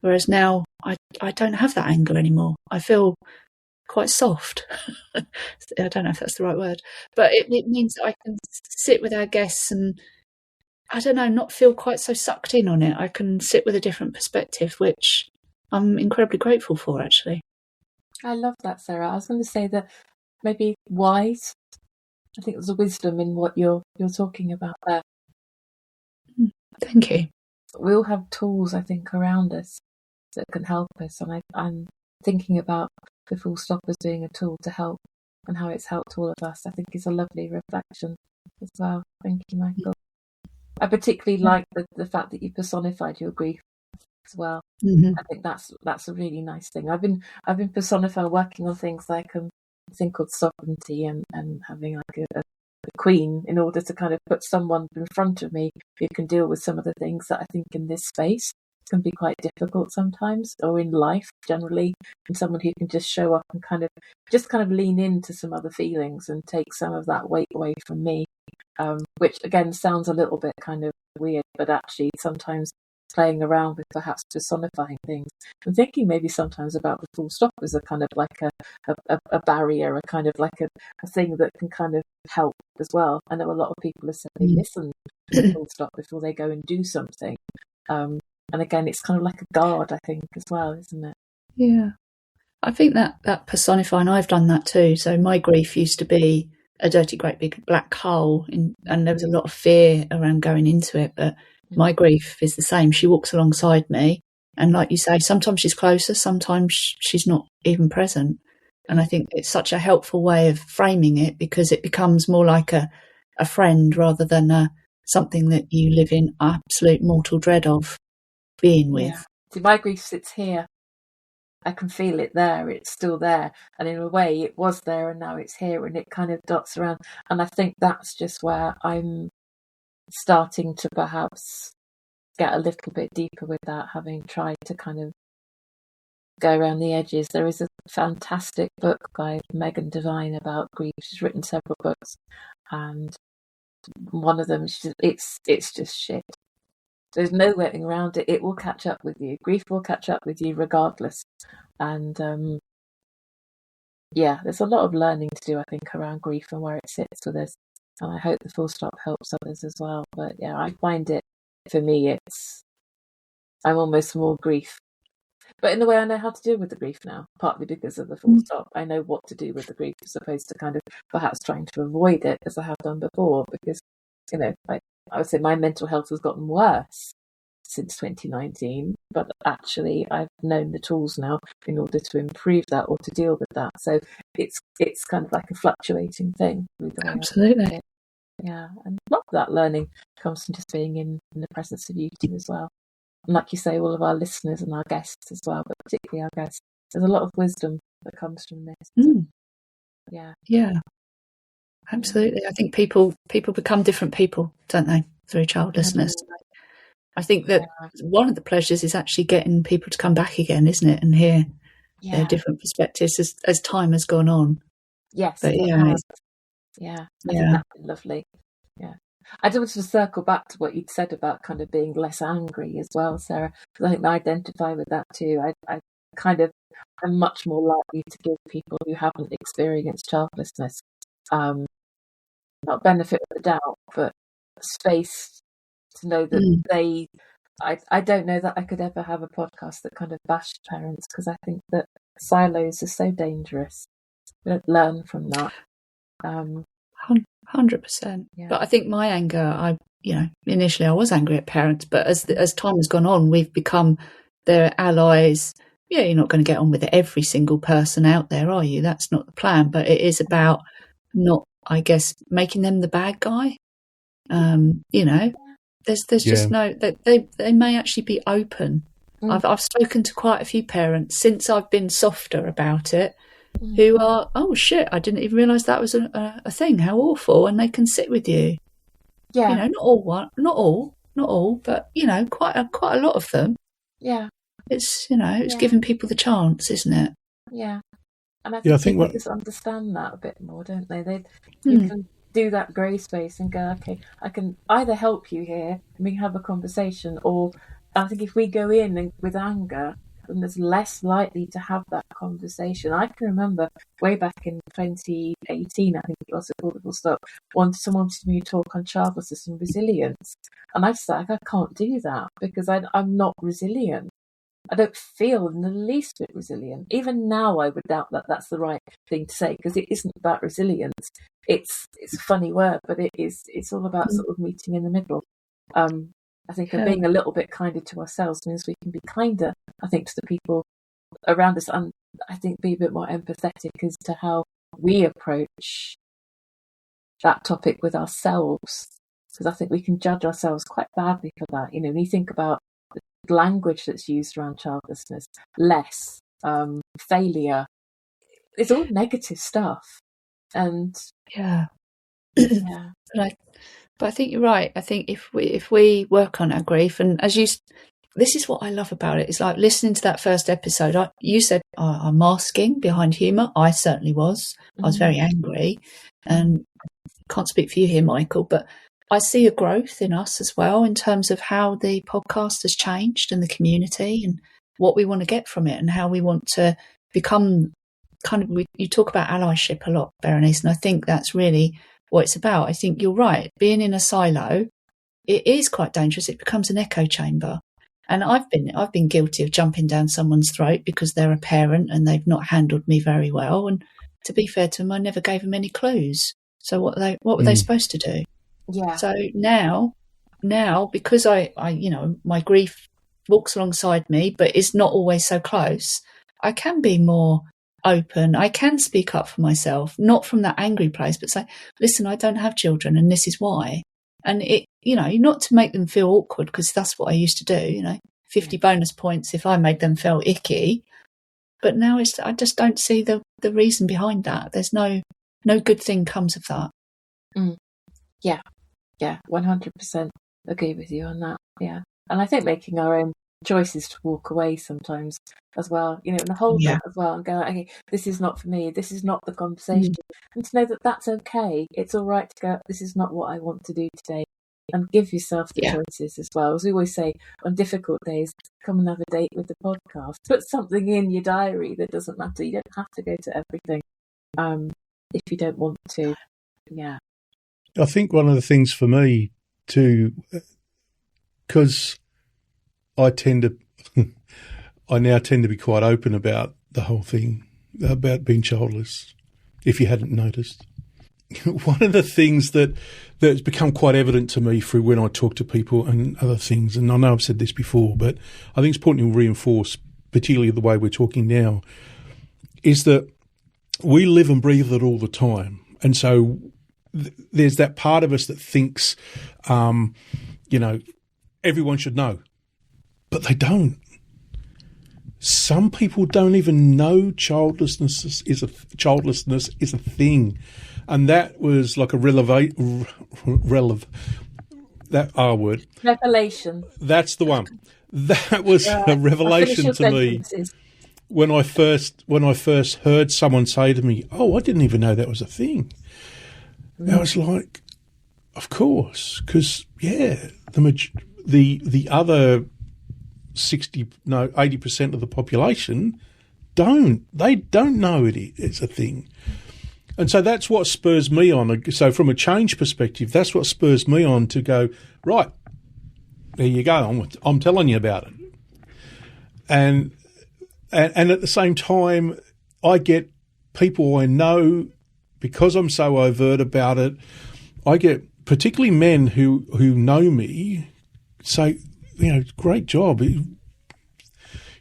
Whereas now I don't have that anger anymore. I feel quite soft. I don't know if that's the right word, but it means that I can sit with our guests and, I don't know, not feel quite so sucked in on it. I can sit with a different perspective, which I'm incredibly grateful for, actually. I love that, Sarah. I was going to say that maybe wise. I think there's a wisdom in what you're talking about there. Thank you. We all have tools, I think, around us that can help us, and I'm thinking about the full stop as being a tool to help and how it's helped all of us. I think is a lovely reflection as well. Thank you, Michael. I particularly like the fact that you personified your grief as well. Mm-hmm. I think that's a really nice thing. I've been personifying, working on things like a thing called sovereignty and having like a queen in order to kind of put someone in front of me who can deal with some of the things that I think in this space can be quite difficult sometimes, or in life generally, and someone who can just show up and kind of lean into some other feelings and take some of that weight away from me, which again sounds a little bit kind of weird, but actually sometimes playing around with perhaps personifying things. I'm thinking maybe sometimes about the full stop as a kind of like a barrier, a kind of like a thing that can kind of help as well. I know a lot of people have said they listen to the full stop before they go and do something. And again, it's kind of like a guard, I think, as well, isn't it? Yeah. I think that personifying, I've done that too. So my grief used to be a dirty, great big black hole, and there was a lot of fear around going into it. But my grief is the same. She walks alongside me. And like you say, sometimes she's closer, sometimes she's not even present. And I think it's such a helpful way of framing it, because it becomes more like a friend rather than something that you live in absolute mortal dread of being with. Yeah. See, my grief sits here. I can feel it there. It's still there. And in a way, it was there and now it's here, and it kind of dots around. And I think that's just where I'm starting to perhaps get a little bit deeper with that, having tried to kind of go around the edges. There is a fantastic book by Megan Devine about grief. She's written several books, and one of them, it's just shit. There's no getting around it. It will catch up with you. Grief will catch up with you regardless. And there's a lot of learning to do, I think, around grief and where it sits with us. And I hope the full stop helps others as well. But yeah, I find it, for me, I'm almost more grief. But in a way, I know how to deal with the grief now, partly because of the full stop. I know what to do with the grief as opposed to kind of perhaps trying to avoid it as I have done before, because, I would say my mental health has gotten worse since 2019, but actually I've known the tools now in order to improve that or to deal with that. So it's kind of like a fluctuating thing. Absolutely. Yeah, and a lot of that learning comes from just being in the presence of you two as well. And like you say, all of our listeners and our guests as well, but particularly our guests. There's a lot of wisdom that comes from this. Yeah, absolutely. I think people become different people, don't they, through childlessness? I think that one of the pleasures is actually getting people to come back again, isn't it, and hear their different perspectives as time has gone on. Yes, but I think that's been lovely. Yeah, I just wanted to circle back to what you'd said about kind of being less angry as well, Sarah, because I think I identify with that too. I kind of am much more likely to give people who haven't experienced childlessness not benefit of the doubt, but space to know that they. I don't know that I could ever have a podcast that kind of bashed parents, because I think that silos are so dangerous. We don't learn from that. 100%. But I think my anger, initially I was angry at parents, but as time has gone on, we've become their allies. Yeah, you're not going to get on with every single person out there, are you? That's not the plan. But it is about not, I guess, making them the bad guy. There's just no, they may actually be open. I've spoken to quite a few parents since I've been softer about it, who are, oh shit, I didn't even realise that was a thing. How awful! And they can sit with you. Yeah, not all, but quite a lot of them. Yeah, it's it's giving people the chance, isn't it? Yeah, and I think people just understand that a bit more, don't they? You can do that grey space and go, okay, I can either help you here and we can have a conversation, or I think if we go in and with anger, then there's less likely to have that conversation. I can remember way back in 2018, I think it was at Audible Stop, someone wanted me to talk on childlessness and resilience, and I said, I can't do that because I'm not resilient. I don't feel in the least bit resilient. Even now, I would doubt that that's the right thing to say, because it isn't about resilience. It's a funny word, but it's all about sort of meeting in the middle. I think being a little bit kinder to ourselves means we can be kinder, I think, to the people around us, and I think be a bit more empathetic as to how we approach that topic with ourselves, because I think we can judge ourselves quite badly for that. When you think about the language that's used around childlessness, less, failure, it's all negative stuff. And but I think you're right. I think if we work on our grief, and this is what I love about it. It's like listening to that first episode. You said I'm masking behind humour. I certainly was. I was very angry, and can't speak for you here, Michael, but I see a growth in us as well in terms of how the podcast has changed and the community and what we want to get from it and how we want to become you talk about allyship a lot, Berenice, and I think that's really what it's about. I think you're right. Being in a silo, it is quite dangerous. It becomes an echo chamber. And I've been guilty of jumping down someone's throat because they're a parent and they've not handled me very well. And to be fair to them, I never gave them any clues. So what were they supposed to do? Yeah. So now, because I my grief walks alongside me, but is not always so close, I can be more open. I can speak up for myself, not from that angry place, but say, listen, I don't have children and this is why. And it, not to make them feel awkward, because that's what I used to do, 50 bonus points if I made them feel icky. But now I just don't see the reason behind that. There's no good thing comes of that. Yeah, 100% agree with you on that. Yeah. And I think making our own choices to walk away sometimes as well, and hold that as well and go, okay, this is not for me, this is not the conversation. And to know that that's okay. It's all right to go, this is not what I want to do today. And give yourself the choices as well. As we always say, on difficult days, come and have a date with the podcast. Put something in your diary that doesn't matter. You don't have to go to everything if you don't want to. Yeah. I think one of the things for me too, because I now tend to be quite open about the whole thing, about being childless, if you hadn't noticed. one of the things that's become quite evident to me through when I talk to people and other things, and I know I've said this before, but I think it's important to reinforce, particularly the way we're talking now, is that we live and breathe it all the time. And so there's that part of us that thinks, everyone should know, but they don't. Some people don't even know childlessness is a thing, and that was like a revelation. That's the one. That was a revelation to me when I first heard someone say to me, "Oh, I didn't even know that was a thing." I was like, "Of course," because the other 80% of the population don't know it's a thing. And so that's what spurs me on. So from a change perspective, that's what spurs me on to go, right, there you go, I'm telling you about it. And at the same time, I get people I know, because I'm so overt about it, I get particularly men who know me say, great job.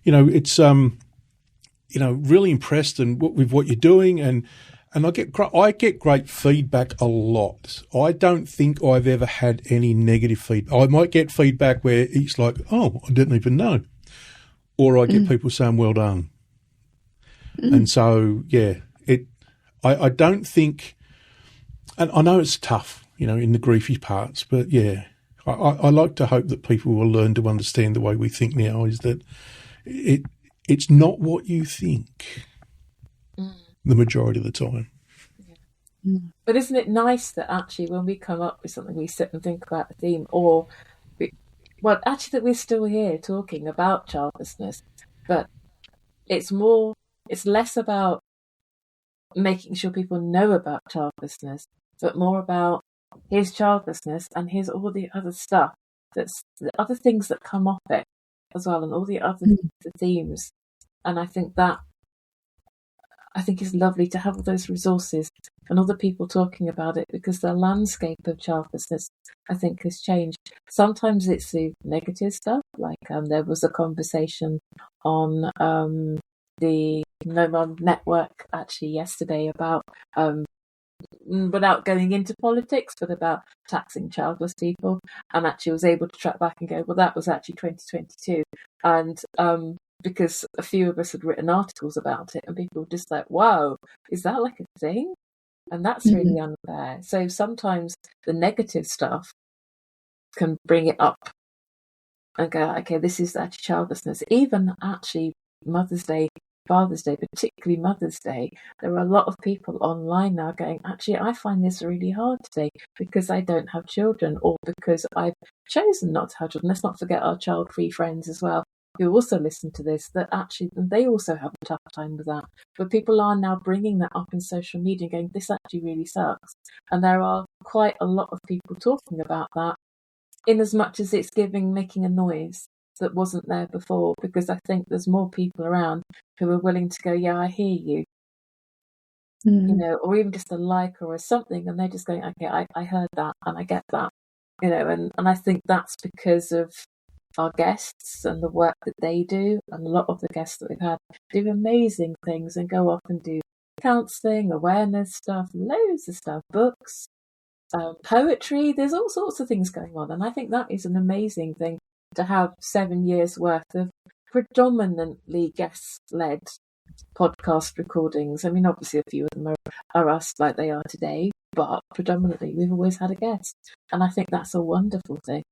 It's really impressed with what you're doing, and I get great feedback a lot. I don't think I've ever had any negative feedback. I might get feedback where it's like, "Oh, I didn't even know," or I get people saying, "Well done." And so, I don't think, and I know it's tough, in the griefy parts, but I like to hope that people will learn to understand the way we think now is that it's not what you think the majority of the time. But isn't it nice that actually when we come up with something, we sit and think about the theme, that we're still here talking about childlessness, but it's less about making sure people know about childlessness, but more about here's childlessness and here's all the other stuff, that's the other things that come off it as well, and all the other the themes. And I think it's lovely to have all those resources and other people talking about it, because the landscape of childlessness, I think, has changed. Sometimes it's the negative stuff, like there was a conversation on the No Mum Network actually yesterday about without going into politics, but about taxing childless people, and actually was able to track back and go, well, that was actually 2022, and because a few of us had written articles about it, and people were just like, wow, is that like a thing? And that's really unfair. So sometimes the negative stuff can bring it up and go, okay, this is actually childlessness. Even actually Mother's Day, Father's Day, particularly Mother's Day, there are a lot of people online now going, actually, I find this really hard today because I don't have children, or because I've chosen not to have children. Let's not forget our child-free friends as well, who also listen to this, that actually they also have a tough time with that. But people are now bringing that up in social media and going, this actually really sucks. And there are quite a lot of people talking about that, in as much as it's making a noise that wasn't there before, because I think there's more people around who are willing to go, yeah, I hear you, or even just a like or something, and they're just going, okay, I heard that and I get that, and I think that's because of our guests and the work that they do, and a lot of the guests that we've had do amazing things and go off and do counselling, awareness stuff, loads of stuff, books, poetry. There's all sorts of things going on, and I think that is an amazing thing to have 7 years worth of predominantly guest-led podcast recordings. I mean, obviously a few of them are us like they are today, but predominantly we've always had a guest, and I think that's a wonderful thing.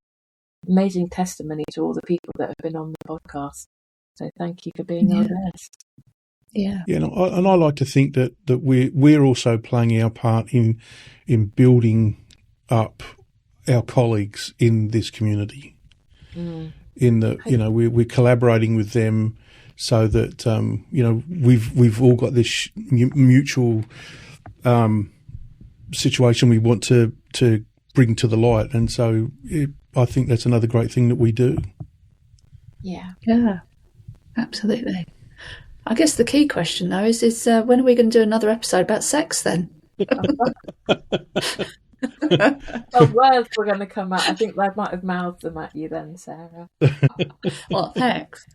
Amazing testimony to all the people that have been on the podcast. So thank you for being our guest. Yeah. And I like to think that we're also playing our part in building up our colleagues in this community. In that, we're collaborating with them so that we've all got this mutual situation we want to bring to the light, and so I think that's another great thing that we do. Yeah, absolutely. I guess the key question though is when are we going to do another episode about sex then? Well, words were going to come out. I think I might have mouthed them at you then, Sarah. Well, thanks.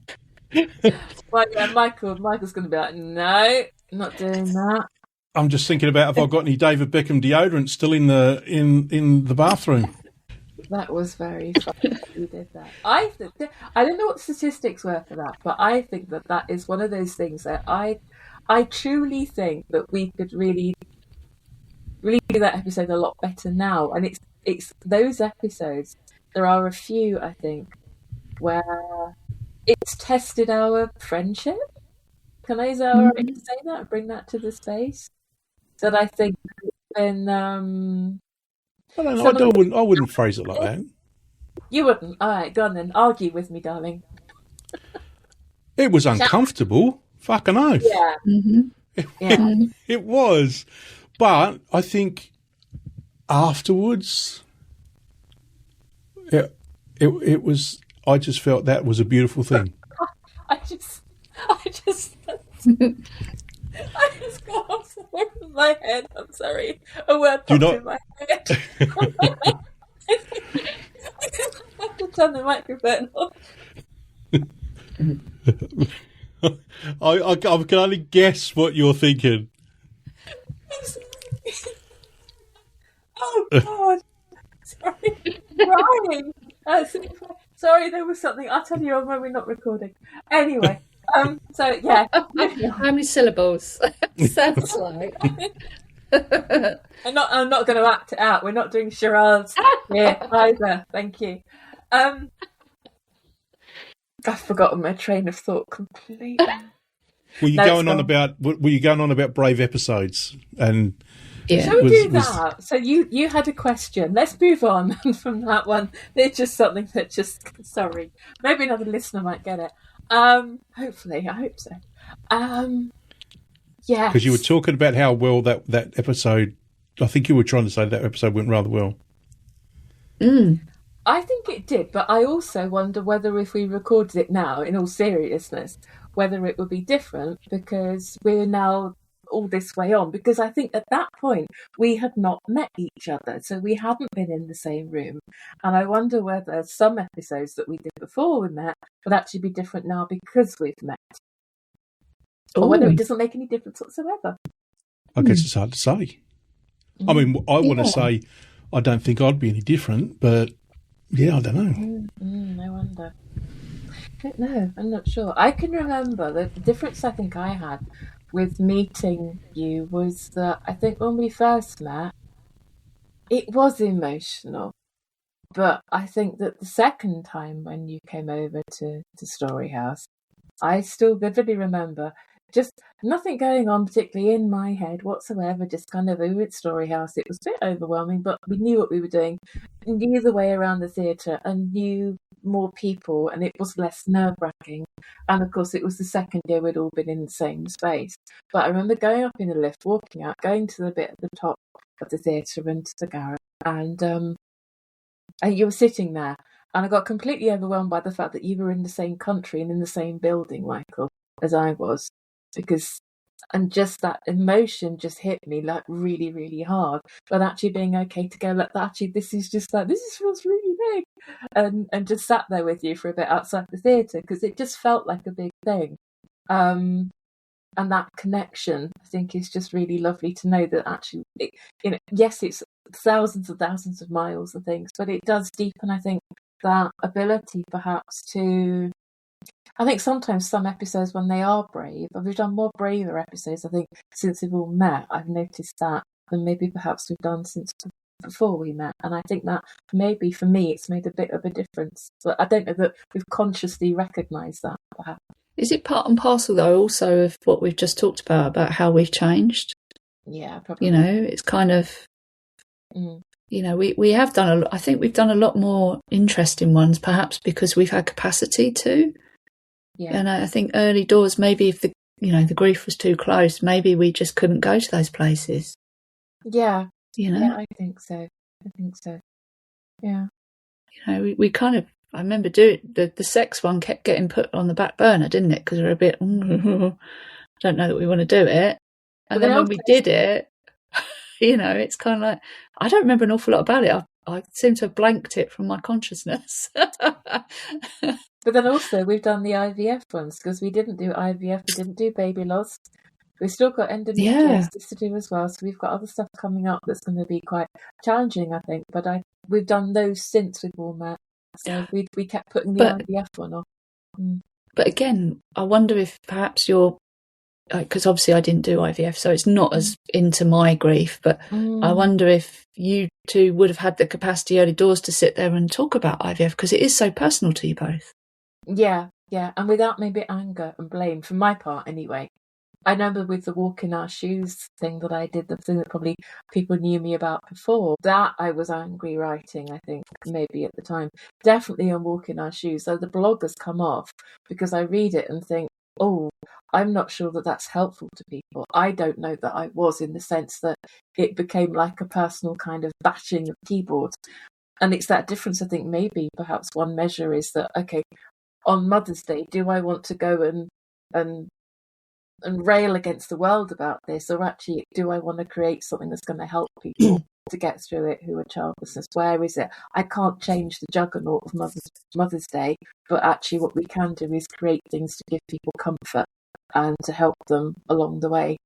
Well, yeah, Michael's going to be like, no, not doing that. I'm just thinking about if I've got any David Beckham deodorant still in the bathroom. That was very funny that you did that. I don't know what statistics were for that, but I think that is one of those things that I truly think that we could really do that episode a lot better now. And it's those episodes. There are a few, I think, where it's tested our friendship. Is that all right to say that and bring that to the space? That I think when I wouldn't phrase it like that. You wouldn't. All right, go on then. Argue with me, darling. It was uncomfortable. Fucking oath. Yeah. Mm-hmm. It was. But I think afterwards, it was. I just felt that was a beautiful thing. I just got something in my head. I'm sorry. A word popped in my head. I have to turn the microphone off. I can only guess what you're thinking. Oh God! Sorry, Ryan. Sorry, there was something. I'll tell you when we're not recording. Anyway, so yeah. How many syllables? Sounds like. I'm not going to act it out. We're not doing charades here either. Thank you. I've forgotten my train of thought completely. Were you going on about brave episodes? And yeah. Shall we do that? So you had a question. Let's move on from that one. It's just something that sorry. Maybe another listener might get it. Hopefully, I hope so. Yeah. Because you were talking about how well that episode. I think you were trying to say that episode went rather well. I think it did, but I also wonder whether if we recorded it now, in all seriousness, whether it would be different because we're now all this way on. Because I think at that point we had not met each other, so we hadn't been in the same room. And I wonder whether some episodes that we did before we met would actually be different now because we've met. Or whether it doesn't make any difference whatsoever. I guess it's hard to say. I mean, I want to say I don't think I'd be any different, but yeah, I don't know. I wonder. I don't know. I'm not sure. I can remember the difference I think I had with meeting you was that I think when we first met, it was emotional. But I think that the second time when you came over to Story House, I still vividly remember just nothing going on particularly in my head whatsoever, just kind of over at Story House. It was a bit overwhelming, but we knew what we were doing, knew the way around the theatre and knew more people, and it was less nerve-wracking. And of course it was the second year we'd all been in the same space. But I remember going up in the lift, walking out, going to the bit at the top of the theatre and to the garage, and you were sitting there, and I got completely overwhelmed by the fact that you were in the same country and in the same building, Michael, as I was. And just that emotion just hit me like really, really hard. But actually being okay to go, like, actually, this feels really big, and just sat there with you for a bit outside the theatre because it just felt like a big thing. And that connection, I think, is just really lovely to know that actually, yes, it's thousands and thousands of miles and things, but it does deepen, I think, that ability perhaps to. I think sometimes some episodes when they are brave, we've done more braver episodes, I think, since we've all met. I've noticed that than maybe perhaps we've done since before we met. And I think that maybe for me it's made a bit of a difference. But I don't know that we've consciously recognised that, perhaps. Is it part and parcel, though, also of what we've just talked about how we've changed? Yeah, probably. It's kind of... we have done I think we've done a lot more interesting ones, perhaps because we've had capacity to. Yeah. And I think early doors, maybe if the grief was too close, maybe we just couldn't go to those places. Yeah. Yeah, I think so. Yeah. We kind of, I remember doing the sex one kept getting put on the back burner, didn't it? Because we were a bit, I don't know that we want to do it. And then when we did it, It's kind of like, I don't remember an awful lot about it. I seem to have blanked it from my consciousness. But then also we've done the IVF ones, because we didn't do IVF, we didn't do baby loss. We've still got endometriosis to do as well, so we've got other stuff coming up that's going to be quite challenging, I think. But we've done those since we've all met, so we kept putting the IVF one off. But again, I wonder if perhaps you're, because obviously I didn't do IVF, so it's not as into my grief, but I wonder if you two would have had the capacity early doors to sit there and talk about IVF, because it is so personal to you both. Yeah, and without maybe anger and blame, for my part anyway. I remember with the walk in our shoes thing that I did, the thing that probably people knew me about before, that I was angry writing, I think, maybe at the time. Definitely on walk in our shoes. So the blog has come off because I read it and think, oh, I'm not sure that that's helpful to people. I don't know that I was, in the sense that it became like a personal kind of bashing of keyboards. And it's that difference, I think, maybe perhaps one measure is that, okay, on Mother's Day, do I want to go and rail against the world about this, or actually do I want to create something that's going to help people to get through it who are childless? Where is it? I can't change the juggernaut of Mother's Day, but actually what we can do is create things to give people comfort and to help them along the way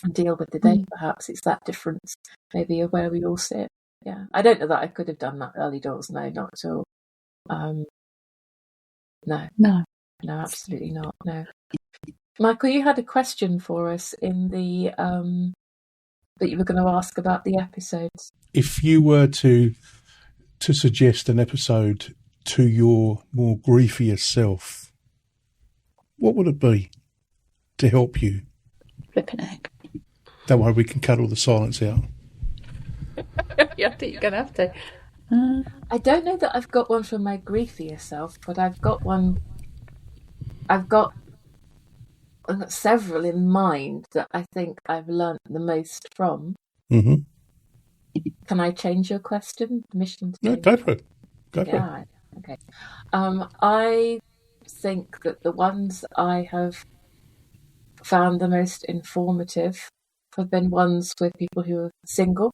and deal with the day. Perhaps it's that difference maybe of where we all sit. Yeah, I don't know that I could have done that early doors. No, not at all. No, absolutely not. No. Michael, you had a question for us in the that you were going to ask about the episodes. If you were to suggest an episode to your more griefier self, what would it be to help you? Flipping heck. That way we can cut all the silence out. Yeah, I think you're going to have to. I don't know that I've got one for my griefier self, but I've got several in mind that I think I've learnt the most from. Mm-hmm. Can I change your question? Permission to change? No, go for it. Go for it. Okay. I think that the ones I have found the most informative have been ones with people who are single.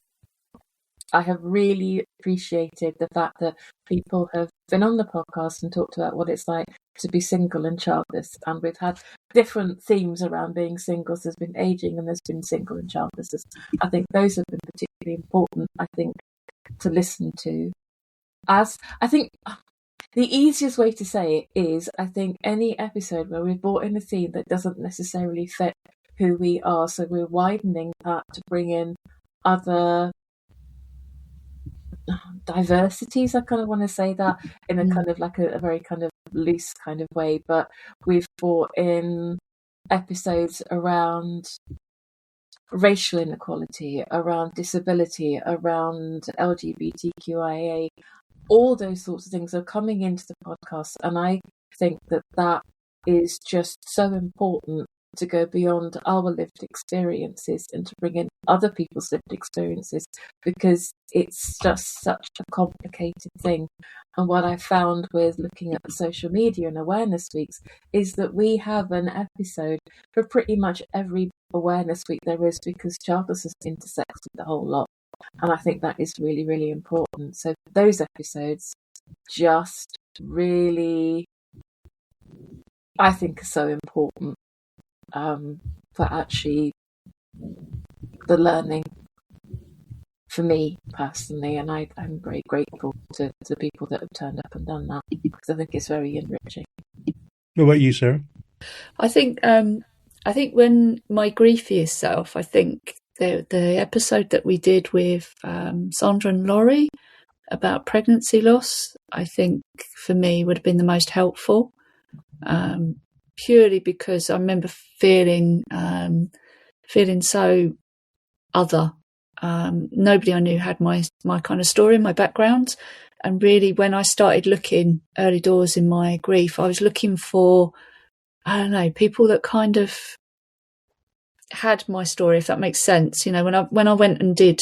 I have really appreciated the fact that people have been on the podcast and talked about what it's like to be single and childless. And we've had different themes around being single. So there's been aging and there's been single and childless. I think those have been particularly important, I think, to listen to. As I think the easiest way to say it is, I think any episode where we've brought in a theme that doesn't necessarily fit who we are. So we're widening that to bring in other diversities. I kind of want to say that in a kind of like a very kind of loose kind of way, but we've brought in episodes around racial inequality, around disability, around LGBTQIA, all those sorts of things are coming into the podcast, and I think that is just so important to go beyond our lived experiences and to bring in other people's lived experiences, because it's just such a complicated thing. And what I found with looking at the social media and awareness weeks is that we have an episode for pretty much every awareness week there is, because childlessness intersects with the whole lot. And I think that is really, really important. So those episodes just really, I think, are so important for actually the learning for me personally, and I'm very grateful to people that have turned up and done that, because I think it's very enriching. What about you, Sarah? I think when my griefiest self, I think the episode that we did with Sandra and Laurie about pregnancy loss, I think for me would have been the most helpful. Purely because I remember feeling so other. Nobody I knew had my kind of story, my background. And really, when I started looking early doors in my grief, I was looking for, I don't know, people that kind of had my story, if that makes sense. You know, when I went and did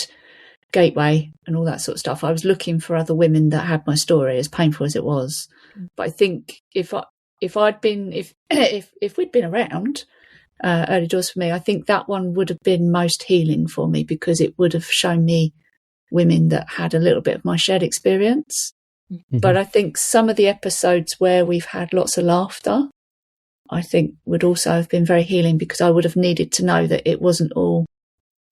Gateway and all that sort of stuff, I was looking for other women that had my story, as painful as it was. But I think if we'd been around Early Doors for me, I think that one would have been most healing for me because it would have shown me women that had a little bit of my shared experience. Mm-hmm. But I think some of the episodes where we've had lots of laughter, I think would also have been very healing because I would have needed to know that it wasn't all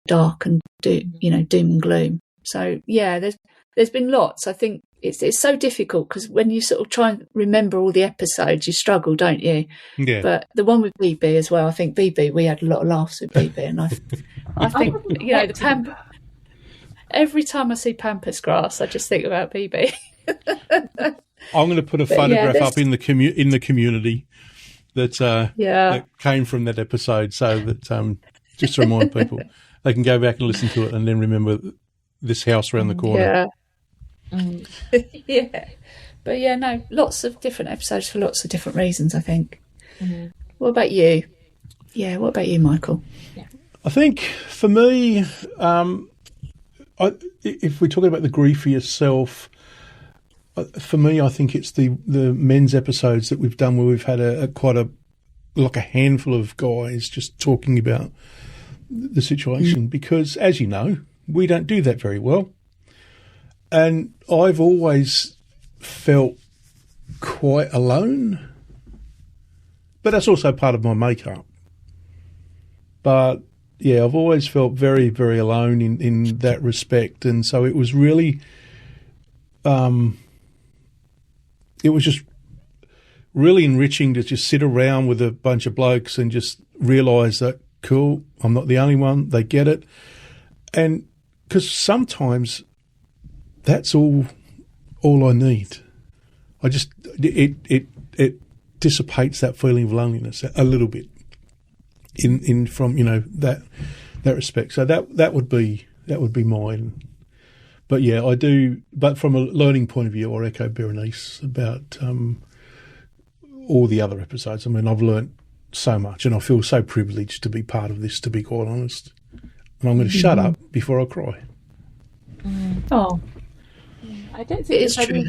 dark and doom and gloom. So yeah, there's been lots. I think it's so difficult because when you sort of try and remember all the episodes, you struggle, don't you? Yeah. But the one with BB as well, I think BB, we had a lot of laughs with BB, and I think the every time I see Pampas Grass, I just think about BB. I'm going to put a photograph up in the community that came from that episode, so that just to remind people they can go back and listen to it and then remember this house around the corner. Yeah. Yeah. But yeah, no, lots of different episodes for lots of different reasons, I think. Mm-hmm. What about you? Yeah, what about you, Michael? Yeah. I think for me, if we're talking about the grief for yourself, for me, I think it's the men's episodes that we've done where we've had a handful of guys just talking about the situation because, as you know, we don't do that very well. And I've always felt quite alone. But that's also part of my makeup. But, yeah, I've always felt very, very alone in that respect. And so it was really it was just really enriching to just sit around with a bunch of blokes and just realise that, cool, I'm not the only one, they get it. And because sometimes that's all I need. I just it dissipates that feeling of loneliness a little bit in from that respect. So that would be mine. But yeah, I do. But from a learning point of view, I echo Berenice about all the other episodes. I mean, I've learnt so much, and I feel so privileged to be part of this. To be quite honest, and I'm going to shut up before I cry. Oh, I don't think it's true.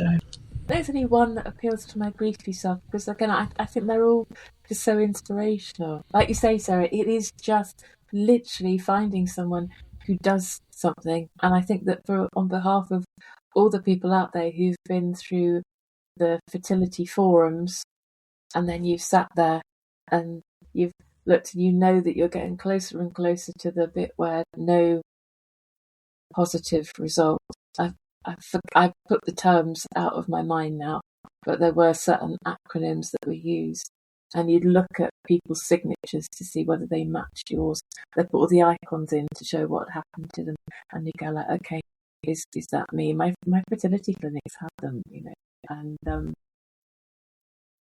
There's only one that appeals to my griefy self because again, I think they're all just so inspirational. Like you say, Sarah, it is just literally finding someone who does something, and I think that on behalf of all the people out there who've been through the fertility forums, and then you've sat there and you've looked and you know that you're getting closer and closer to the bit where no positive result. I've put the terms out of my mind now, but there were certain acronyms that were used, and you'd look at people's signatures to see whether they matched yours. They put all the icons in to show what happened to them, and you go like, okay, is that me? My fertility clinics had them, and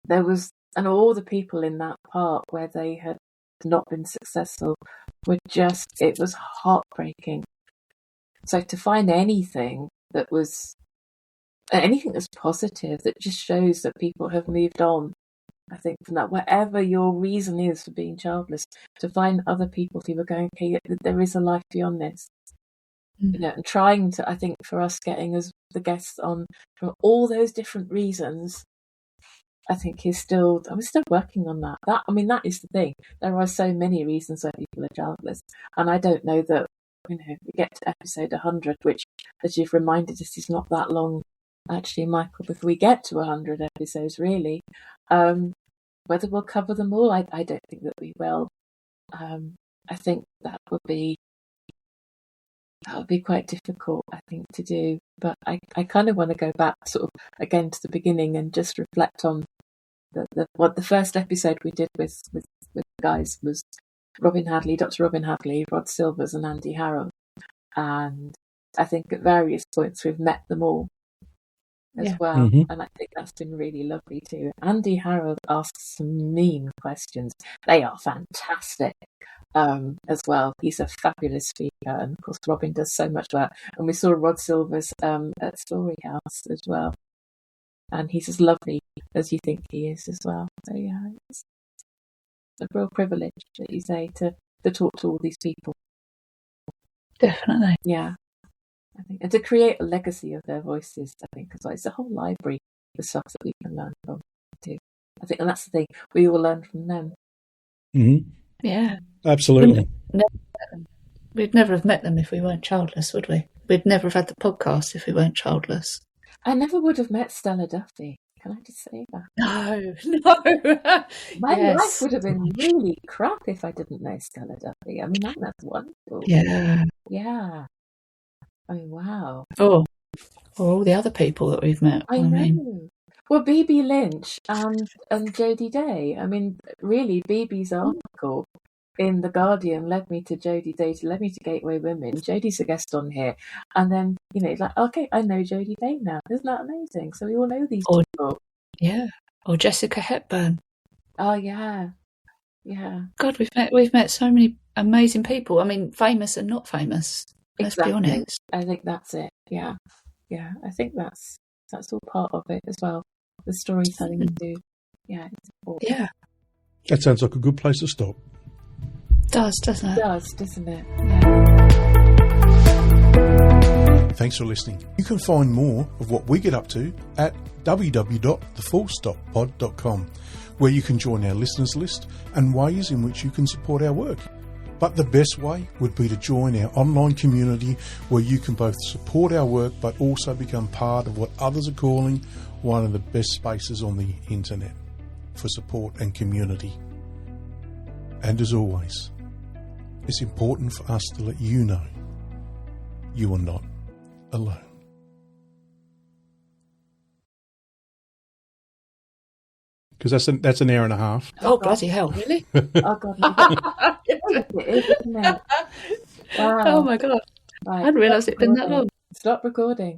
there was, and all the people in that part where they had not been successful were just, it was heartbreaking. So to find anything that was positive, that just shows that people have moved on, I think, from that, whatever your reason is for being childless, to find other people who are going, okay, there is a life beyond this. And trying to, I think, for us getting as the guests on from all those different reasons, I think I'm still working on that. That is the thing. There are so many reasons why people are childless, and I don't know that, we get to episode 100, which, as you've reminded us, is not that long, actually, Michael, before we get to 100 episodes, really. Whether we'll cover them all, I don't think that we will. I think that would be quite difficult, I think, to do. But I kind of want to go back sort of again to the beginning and just reflect on what the first episode we did with guys was Robin Hadley, Dr. Robin Hadley, Rod Silvers and Andy Harrow. And I think at various points we've met them all as well. Mm-hmm. And I think that's been really lovely too. Andy Harrow asks some mean questions. They are fantastic as well. He's a fabulous speaker. And of course, Robin does so much work. And we saw Rod Silvers at Story House as well. And he's as lovely as you think he is as well. So yeah, it's a real privilege, that you say, to talk to all these people. Definitely. Yeah. I think, and to create a legacy of their voices, I think, as well. It's a whole library of stuff that we can learn from too. I think, and that's the thing, we all learn from them. Mm-hmm. Yeah. Absolutely. We'd never have met them if we weren't childless, would we? We'd never have had the podcast if we weren't childless. I never would have met Stella Duffy. Can I just say that? No. My life would have been really crap if I didn't know Stella Duffy. I mean, that's wonderful. Yeah. Yeah. I mean, wow. Or all the other people that we've met. I know. Well, B.B. Lynch and Jodie Day. I mean, really, B.B.'s article in The Guardian led me to Jodie Day, led me to Gateway Women. Jodie's a guest on here. And then, it's like, okay, I know Jodie Day now. Isn't that amazing? So we all know these people. Yeah. Or Jessica Hepburn. Oh, yeah. Yeah. God, we've met so many amazing people. I mean, famous and not famous. Let's be honest. I think that's it. Yeah. Yeah. I think that's all part of it as well. The storytelling you do. Yeah. It's important. Yeah. That sounds like a good place to stop. Does, doesn't it? It does, doesn't it? Yeah. Thanks for listening. You can find more of what we get up to at www.thefullstoppod.com, where you can join our listeners list and ways in which you can support our work. But the best way would be to join our online community, where you can both support our work but also become part of what others are calling one of the best spaces on the internet for support and community. And as always, it's important for us to let you know you are not alone. Because that's an hour and a half. Oh, bloody hell, really? Oh, God. It is, isn't it? Wow. Oh, my God. Right. I hadn't realised it'd been that long. Stop recording.